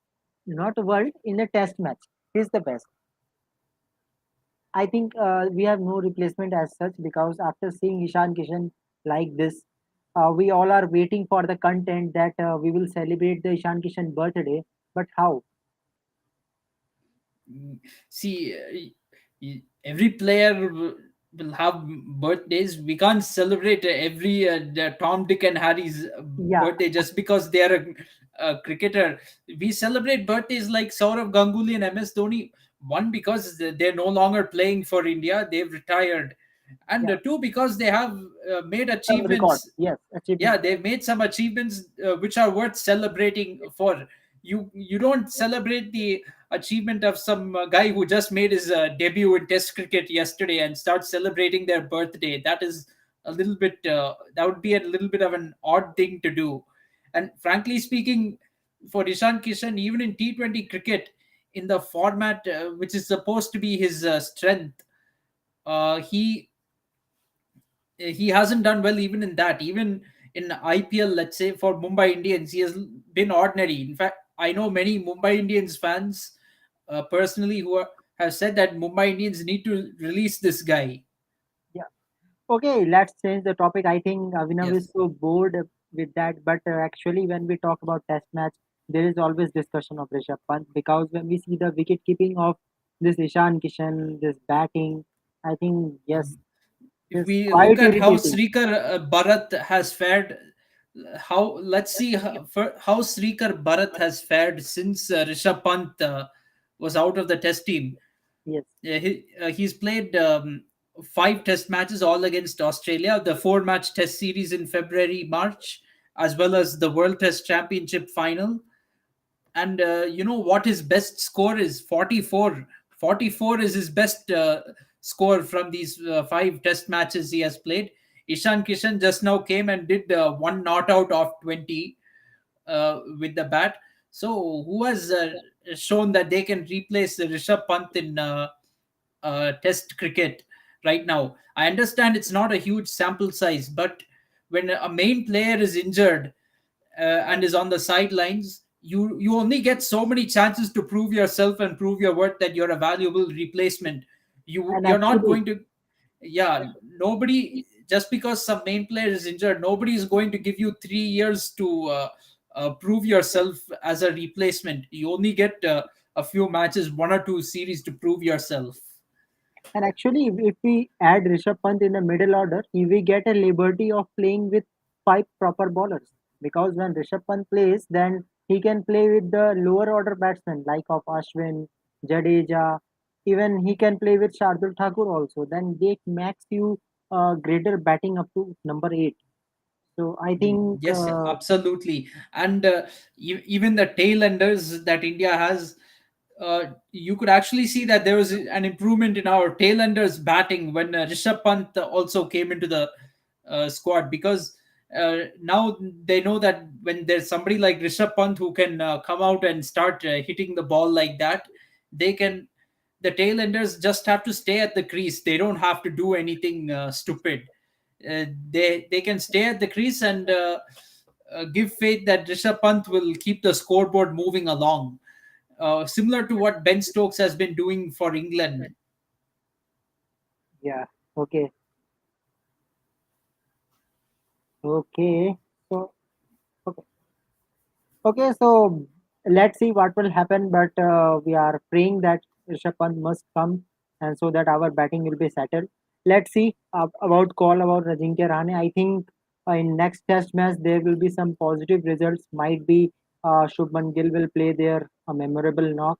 not world in a Test match. He's the best. I think we have no replacement as such because after seeing Ishan Kishan like this, we all are waiting for the content that we will celebrate the Ishan Kishan birthday. But how? see, every player will have birthdays. We can't celebrate every Tom, Dick, and Harry's Yeah, birthday just because they are a cricketer. We celebrate birthdays like Saurav Ganguly and MS Dhoni. One, because they're no longer playing for India; they've retired, and yeah. two, because they have made Some record. achievements. Yes, achievement. Yeah, they've made some achievements which are worth celebrating for. You don't celebrate the achievement of some guy who just made his debut in test cricket yesterday and start celebrating their birthday. That is a little bit that would be a little bit of an odd thing to do. And frankly speaking, for Ishan Kishan, even in T20 cricket, in the format which is supposed to be his strength, he hasn't done well even in that. Even in IPL, let's say for Mumbai Indians, he has been ordinary. In fact, I know many Mumbai Indians fans personally have said that Mumbai Indians need to release this guy. Yeah. Okay, let's change the topic. I think Avinav is Yes. so bored with that. But actually, when we talk about Test match, there is always discussion of Rishabh Pant because when we see the wicket keeping of this Ishan Kishan, this batting, I think yes, If it's we quite look at how irritating. Srikar Bharat has fared, how let's see how Srikar Bharat has fared since Rishabh Pant was out of the Test team. Yes. Yeah, he's played five test matches, all against Australia, the four-match test series in February, March, as well as the World Test Championship final. And you know what his best score is? 44. 44 is his best score from these five test matches he has played. Ishan Kishan just now came and did one not out of 20 with the bat. So who has shown that they can replace Rishabh Pant in test cricket right now? I understand it's not a huge sample size, but when a main player is injured and is on the sidelines, you only get so many chances to prove yourself and prove your worth that you're a valuable replacement. And You're not actually, going to, yeah, nobody, just because some main player is injured, nobody is going to give you 3 years to prove yourself as a replacement. You only get a few matches, one or two series to prove yourself. if we add Rishabh Pant in the middle order, we get a liberty of playing with five proper bowlers. Because when Rishabh Pant plays, then he can play with the lower order batsmen like of Ashwin, Jadeja. Even he can play with Shardul Thakur also. Then they max you greater batting up to number eight. So I think Yes, absolutely. And even the tail enders that India has, you could actually see that there was an improvement in our tail enders batting when Rishabh Pant also came into the squad, because now they know that when there's somebody like Rishabh Pant who can come out and start hitting the ball like that, they can. The tail enders just have to stay at the crease. They don't have to do anything stupid. They can stay at the crease and give faith that Rishabh Pant will keep the scoreboard moving along, similar to what Ben Stokes has been doing for England. Yeah. Okay. Okay. So okay. Okay. So let's see what will happen. But we are praying that Rishabh Pant must come, and so that our batting will be settled. Let's see about call about Ajinkya Rahane. I think in next Test match there will be some positive results. Might be Shubman Gill will play there a memorable knock,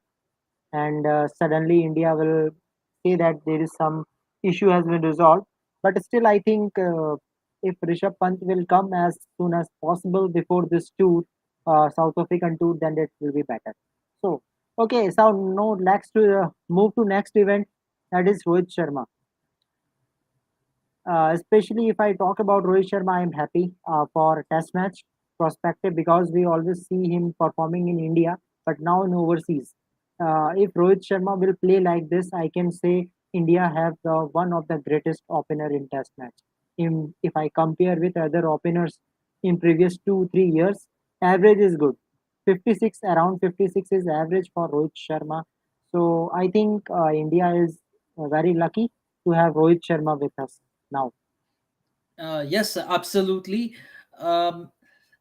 and suddenly India will say that there is some issue has been resolved. But still, I think if Rishabh Pant will come as soon as possible before this tour, South African tour, then it will be better. So, okay, so now next to move to next event, that is Rohit Sharma. Especially if I talk about Rohit Sharma, I am happy for Test match perspective because we always see him performing in India, but now in overseas. If Rohit Sharma will play like this, I can say India have the one of the greatest opener in Test match. If I compare with other openers in previous 2 3 years, average is good. 56 around 56 is average for Rohit Sharma. So I think India is very lucky to have Rohit Sharma with us now. Yes, absolutely. Um,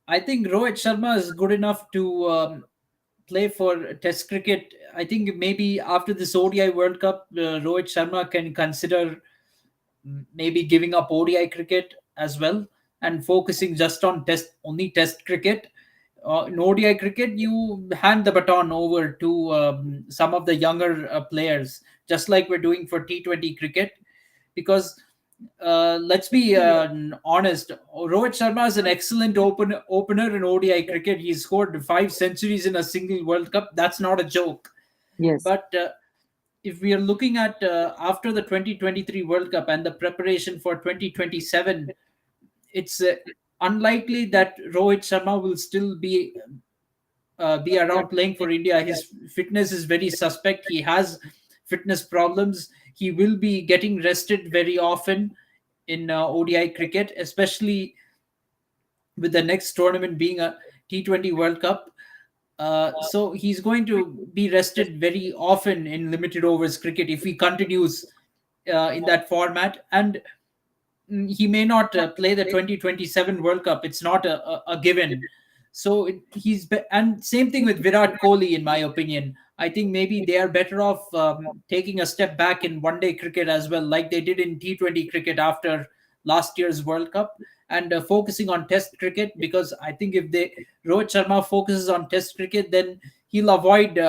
I think Rohit Sharma is good enough to play for Test cricket. I think maybe after this ODI World Cup, Rohit Sharma can consider maybe giving up ODI cricket as well and focusing just on Test cricket. In ODI cricket, you hand the baton over to some of the younger players, just like we're doing for T20 cricket, because let's be honest. Rohit Sharma is an excellent opener in ODI cricket. He scored 5 centuries in a single World Cup. That's not a joke. Yes, But if we are looking at after the 2023 World Cup and the preparation for 2027, it's unlikely that Rohit Sharma will still be around playing for India. His fitness is very suspect. He has fitness problems. He will be getting rested very often in ODI cricket, especially with the next tournament being a T20 World Cup. So he's going to be rested very often in limited overs cricket if he continues in that format. And he may not play the 2027 World Cup. It's not a given. So and same thing with Virat Kohli, in my opinion. I think maybe they are better off taking a step back in one day cricket as well, like they did in T20 cricket after last year's World Cup, and focusing on Test cricket, because I think if they Rohit Sharma focuses on Test cricket, then he'll avoid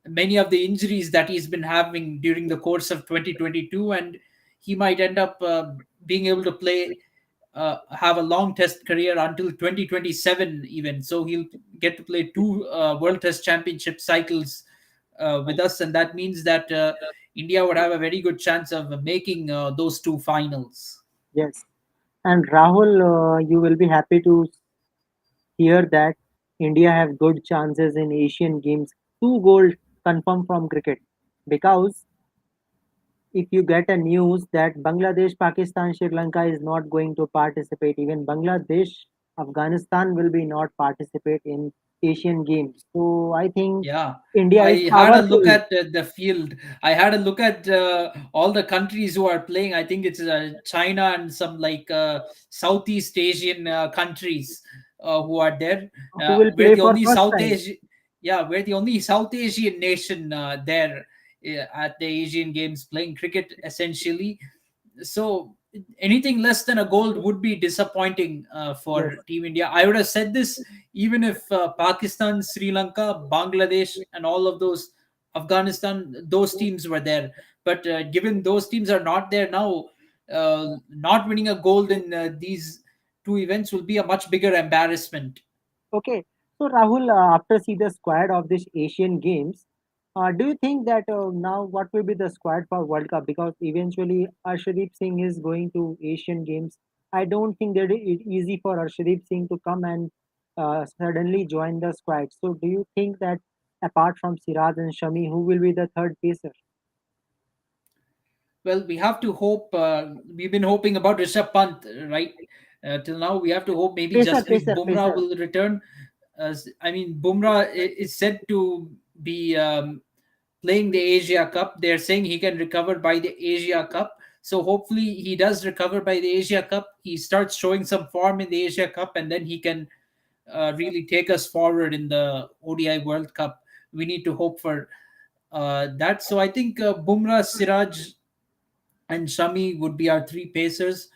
many of the injuries that he's been having during the course of 2022, and he might end up being able to play have a long test career until 2027 even, so he'll get to play two world test championship cycles with us, and that means that India would have a very good chance of making those two finals. yes. And Rahul, you will be happy to hear that India have good chances in Asian Games. Two gold confirmed from cricket. Because if you get a news that Bangladesh, Pakistan, Sri Lanka is not going to participate, even Bangladesh, Afghanistan will be not participate in Asian Games. So I think Yeah, India is I had a look powerful. at the field. I had a look at all the countries who are playing. I think it's China and some like Southeast Asian countries who are there. Who will We're play the for only first South time. Asia. Yeah, we're the only South Asian nation there at the Asian Games playing cricket essentially. So anything less than a gold would be disappointing Yes. for Team India. I would have said this even if Pakistan, Sri Lanka, Bangladesh, and all of those, Afghanistan, those teams were there. But given those teams are not there now, not winning a gold in these two events will be a much bigger embarrassment. Okay. So Rahul, after see the squad of this Asian Games, do you think that now what will be the squad for World Cup? Because eventually Arshdeep Singh is going to Asian Games. I don't think that it easy for Arshdeep Singh to come and suddenly join the squad. So do you think that apart from Siraj and Shami, who will be the third pacer? Well, we have to hope. We've been hoping about Rishabh Pant, right? till now. We have to hope maybe Pacer, Jasprit pacer, Bumrah pacer. will return. I mean, Bumrah is said to be playing the Asia Cup. They're saying he can recover by the Asia Cup. So hopefully he does recover by the Asia Cup. He starts showing some form in the Asia Cup, and then he can really take us forward in the ODI World Cup. We need to hope for that. So I think Bumrah, Siraj, and Shami would be our three pacers.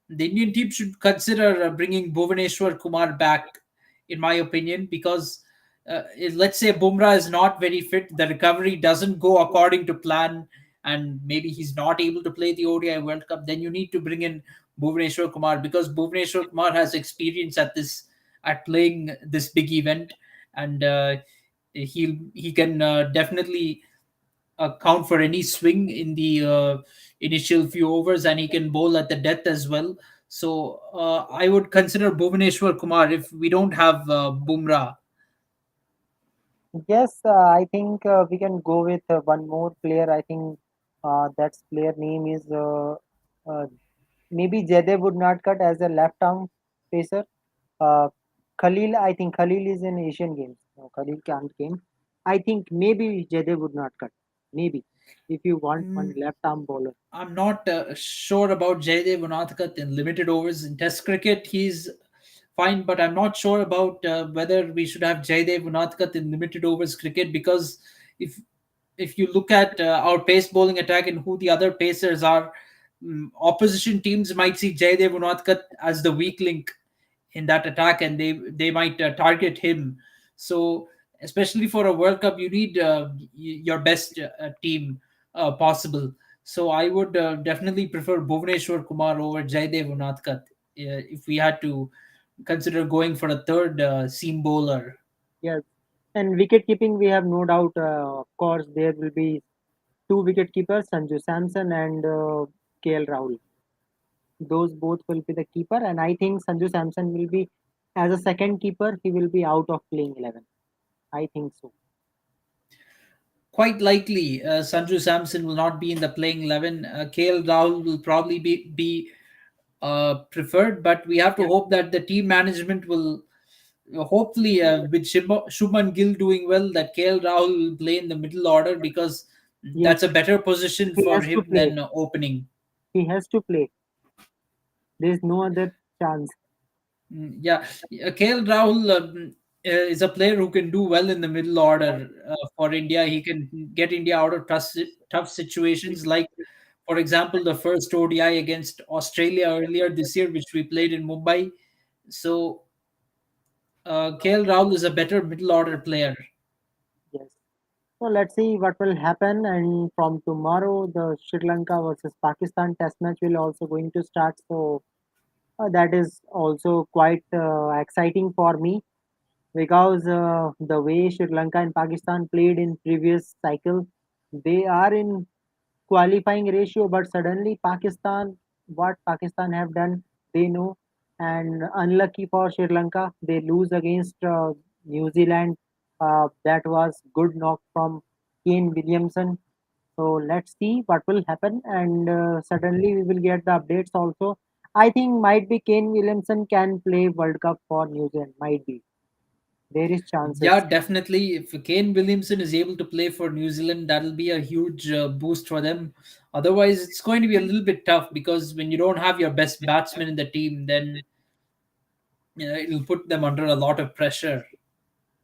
The Indian team should consider bringing Bhuvaneshwar Kumar back, in my opinion, because let's say Bumrah is not very fit, the recovery doesn't go according to plan, and maybe he's not able to play the ODI World Cup. Then you need to bring in Bhuvaneshwar Kumar, because Bhuvaneshwar Kumar has experience at playing this big event, and he can definitely count for any swing in the initial few overs, and he can bowl at the death as well. So I would consider Bhuvaneshwar Kumar if we don't have Bumrah. Yes, I think we can go with one more player. I think that player name is uh, maybe Jade would not cut as a left arm pacer. Uh, Khalil, I think Khalil is in Asian Games. No, Khalil can't game. I think maybe Jade would not cut. Maybe if you want one Mm, left arm bowler. I'm not sure about Jaydev Unadkat in limited overs. In Test cricket, he's fine, but I'm not sure about whether we should have Jaydev Unadkat in limited overs cricket, because if if you look at our pace bowling attack and who the other pacers are, opposition teams might see Jaydev Unadkat as the weak link in that attack, and they might target him. So especially for a World Cup, you need your best team possible. So I would definitely prefer Bhuvaneshwar Kumar over Jaydev Unadkat if we had to consider going for a third seam bowler. Yes, and wicket keeping we have no doubt. Of course, there will be two wicket keepers, Sanju Samson and KL Rahul. Those both will be the keeper, and I think Sanju Samson will be as a second keeper. He will be out of playing 11. I think so. Quite likely, Sanju Samson will not be in the playing 11. KL Rahul will probably be preferred, but we have to Yes, hope that the team management will hopefully, with Shubman Gill doing well, that KL Rahul will play in the middle order, because yes, that's a better position he for has to him play. than opening. He has to play. There is no other chance. Yeah, KL Rahul is a player who can do well in the middle order for India. He can get India out of tough situations, like, for example, the first ODI against Australia earlier this year, which we played in Mumbai. So KL Rahul is a better middle order player. Yes. So let's see what will happen. And from tomorrow, the Sri Lanka versus Pakistan Test match will also going to start. So that is also quite exciting for me because the way Sri Lanka and Pakistan played in previous cycle, they are in qualifying ratio, but suddenly Pakistan, what Pakistan have done, they know, and unlucky for Sri Lanka, they lose against New Zealand. That was good knock from Kane Williamson. So let's see what will happen, and suddenly we will get the updates also. I think might be Kane Williamson can play World Cup for New Zealand. Might be there is Yeah, chances. definitely. If Kane Williamson is able to play for New Zealand, that'll be a huge boost for them. Otherwise, it's going to be a little bit tough, because when you don't have your best batsman in the team, then it'll put them under a lot of pressure.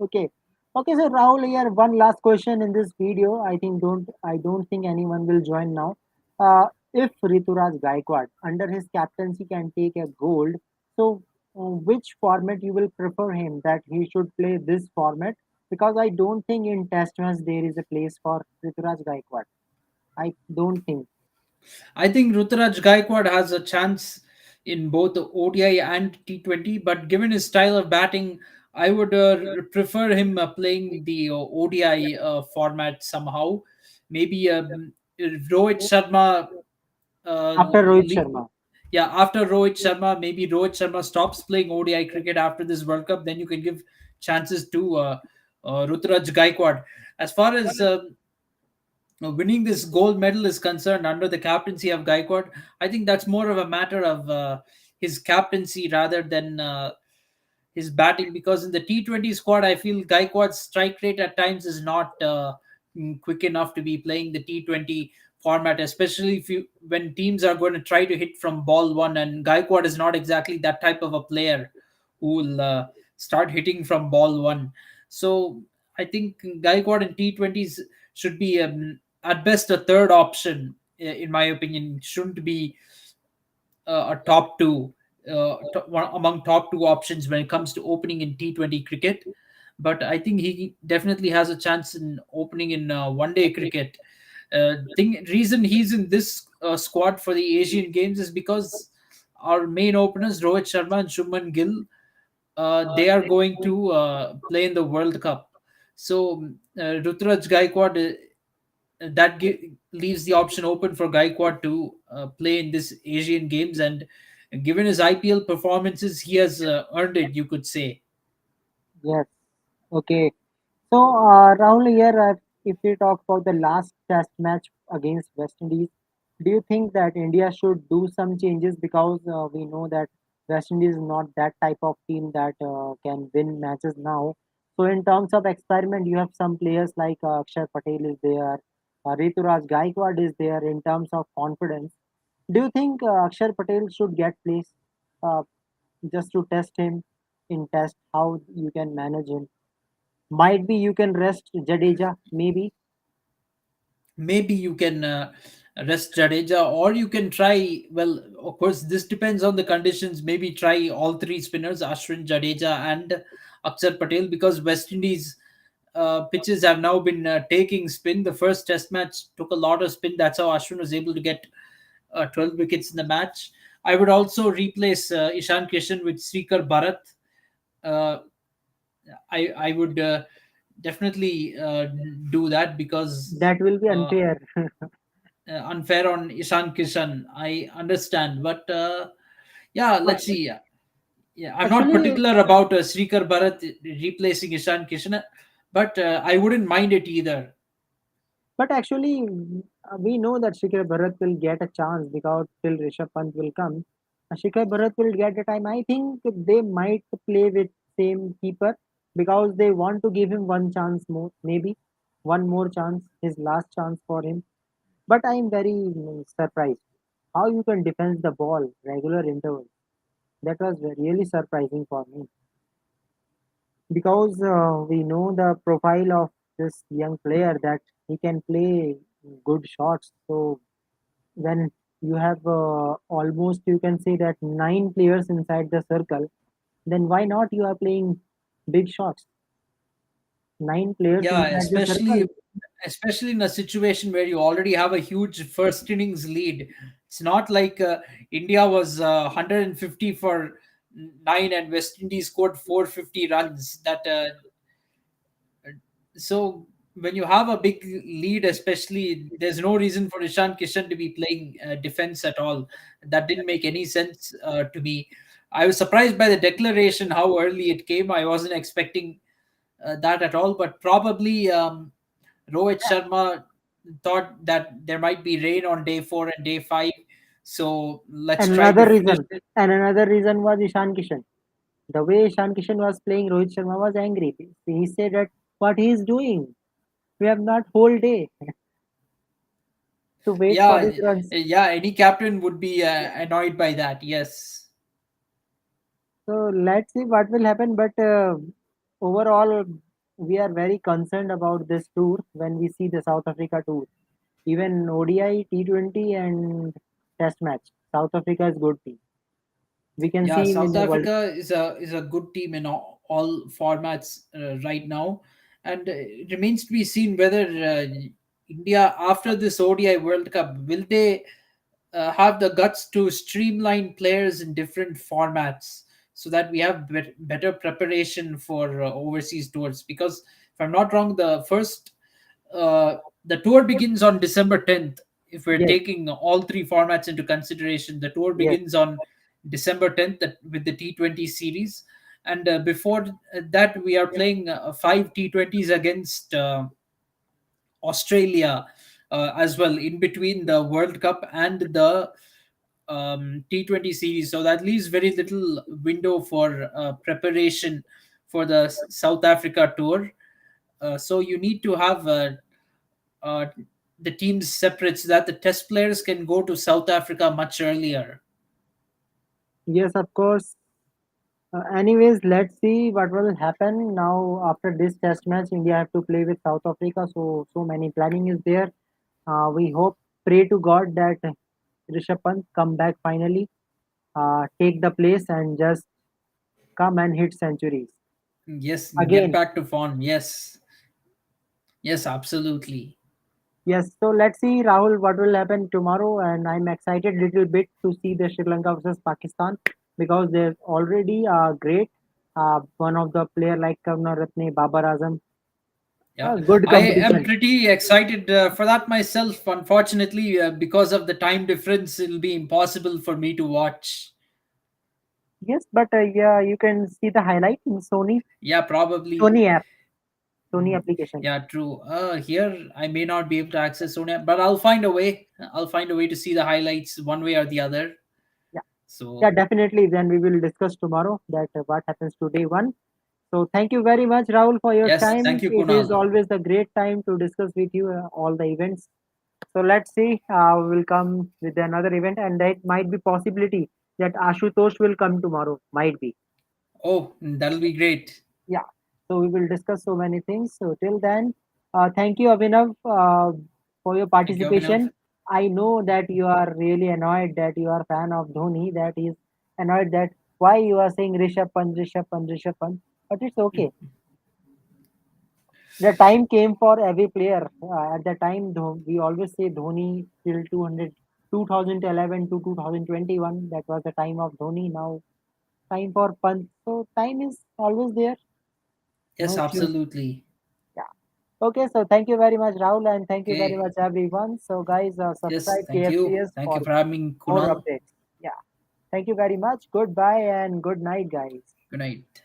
Okay. Okay, so Rahul, here one last question in this video. I don't think anyone will join now. If Rituraj Gaikwad under his captaincy can take a gold, so which format you will prefer him that he should play this format? Because I don't think in Test match there is a place for Rituraj Gaikwad. I don't think. I think Ruturaj Gaikwad has a chance in both the ODI and T20, but given his style of batting, I would prefer him playing the ODI format somehow. Maybe Rohit Sharma. Uh, After Rohit le- Sharma. yeah, after Rohit Sharma, maybe Rohit Sharma stops playing ODI cricket after this World Cup. Then you can give chances to Ruturaj Gaikwad. As far as winning this gold medal is concerned under the captaincy of Gaikwad, I think that's more of a matter of his captaincy rather than his batting, because in the T20 squad, I feel Gaikwad's strike rate at times is not quick enough to be playing the T20 format, especially if you when teams are going to try to hit from ball one, and Gaikwad is not exactly that type of a player who will start hitting from ball one. So I think Gaikwad in T20s should be at best a third option, in my opinion. Shouldn't be a top two, one among top two options when it comes to opening in T20 cricket. But I think he definitely has a chance in opening in one day cricket. Reason he's in this squad for the Asian Games is because our main openers Rohit Sharma and Shubman Gill, they are going to play in the World Cup. So Rutraj Gaikwad, leaves the option open for Gaikwad to play in this Asian Games, and given his IPL performances, he has earned it, you could say. Yes. Okay. So, Rahul, here, if we talk about the last test match against West Indies, do you think that India should do some changes, because we know that West Indies is not that type of team that can win matches now. So, in terms of experiment, you have some players like Akshar Patel is there, Rituraj Gaikwad is there. In terms of confidence, do you think Akshar Patel should get placed uh, just to test him in test how you can manage him? Might be you can rest Jadeja, maybe. Maybe you can rest Jadeja, or you can try. Well, of course, this depends on the conditions. Maybe try all three spinners, Ashwin, Jadeja, and Akshar Patel, because West Indies pitches have now been taking spin. The first Test match took a lot of spin. That's how Ashwin was able to get 12 wickets in the match. I would also replace Ishan Kishan with Srikar Bharat. Uh, I would definitely do that, because That will be uh, unfair. unfair on Ishan Kishan. I understand, but yeah, let's see. Yeah, I'm not Actually, particular about Srikar Bharat replacing Ishan Kishan, but I wouldn't mind it either. but actually, we know that Shikhar Bharat will get a chance because till Rishabh Pant will come, Shikhar Bharat will get a time. I think they might play with same keeper because they want to give him one chance more, maybe one more chance, his last chance for him. But I am very surprised how you can defend the ball regular intervals. That was really surprising for me, because we know the profile of this young player that he can play good shots. So when you have almost, you can say that nine players inside the circle, then why not you are playing big shots? Nine players Yeah, inside the circle. especially in a situation where you already have a huge first innings lead. It's not like India was 150 for 9 and West Indies scored 450 runs. That so when you have a big lead, especially, there's no reason for Ishan Kishan to be playing defense at all. That didn't make any sense to me. I was surprised by the declaration how early it came. I wasn't expecting that at all, but probably Rohit Sharma thought that there might be rain on day 4 and day 5, so let's And try to another finish reason, it. and another reason was Ishan Kishan. The way Ishan Kishan was playing, Rohit Sharma was angry. He said that what he is doing, we have not whole day to wait for Yeah, his runs. yeah, any captain would be annoyed by that. Yes. So let's see what will happen. But overall, we are very concerned about this tour when we see the South Africa tour. Even ODI, T20, and Test match. South Africa is good team. We can Yeah, see him in South the World. Africa is a good team in all formats right now, and it remains to be seen whether India, after this ODI World Cup, will they have the guts to streamline players in different formats so that we have better preparation for overseas tours. Because if I'm not wrong, uh, the tour begins on December 10th. If we're Yes, taking all three formats into consideration, the tour yes, begins on December 10th with the T20 series. And before that, we are playing five T20s against Australia as well, in between the World Cup and the T20 series, so that leaves very little window for preparation for the South Africa tour. So you need to have uh, the teams separate so that the test players can go to South Africa much earlier. Yes, of course. Anyways, let's see what will happen now after this test match. India have to play with South Africa, so many planning is there. We hope, pray to God that Rishabh Pant come back finally, take the place and just come and hit centuries Yes, get again. back to form. Yes, yes, absolutely. Yes, so let's see, Rahul, what will happen tomorrow. And I'm excited little bit to see the Sri Lanka versus Pakistan because they're already great. One of the player like Karuna Ratne, Babar Azam, Yeah, good I am competition. pretty excited for that myself. Unfortunately, because of the time difference, it'll be impossible for me to watch. Yes, but yeah, you can see the highlight in Yeah, probably. Sony app, Sony Mhm. application. Yeah, true. Here I may not be able to access Sonia, but I'll find a way. I'll find a way to see the highlights one way or the other. Yeah, yeah, So definitely. Then we will discuss tomorrow that what happens to day one. So thank you very much, Rahul, for your yes, time. thank you, It is Kunal. always a great time to discuss with you all the events. So let's see. We will come with another event, and that might be possibility that Ashutosh will come tomorrow. Might be. Oh, that'll be great. Yeah. So we will discuss so many things. So till then, thank you, Abhinav, for your Thank you, Abhinav. participation. I know that you are really annoyed that you are a fan of Dhoni. That is annoyed that why you are saying Rishabh Pant, Rishabh Pant, Rishabh Pant. But it's okay. The time came for every player. At the time, we always say Dhoni till 2011 to 2021. That was the time of Dhoni. Now time for Pant. So time is always there. No Yes, issues. absolutely. Yeah. Okay. So thank you very much, Rahul, and thank you very Okay. much, everyone. So guys, Yes, subscribe thank you. KFCS Thank for you for having me, more Kunal. updates. Yeah. Thank you very much. Goodbye and good night, guys. Good night.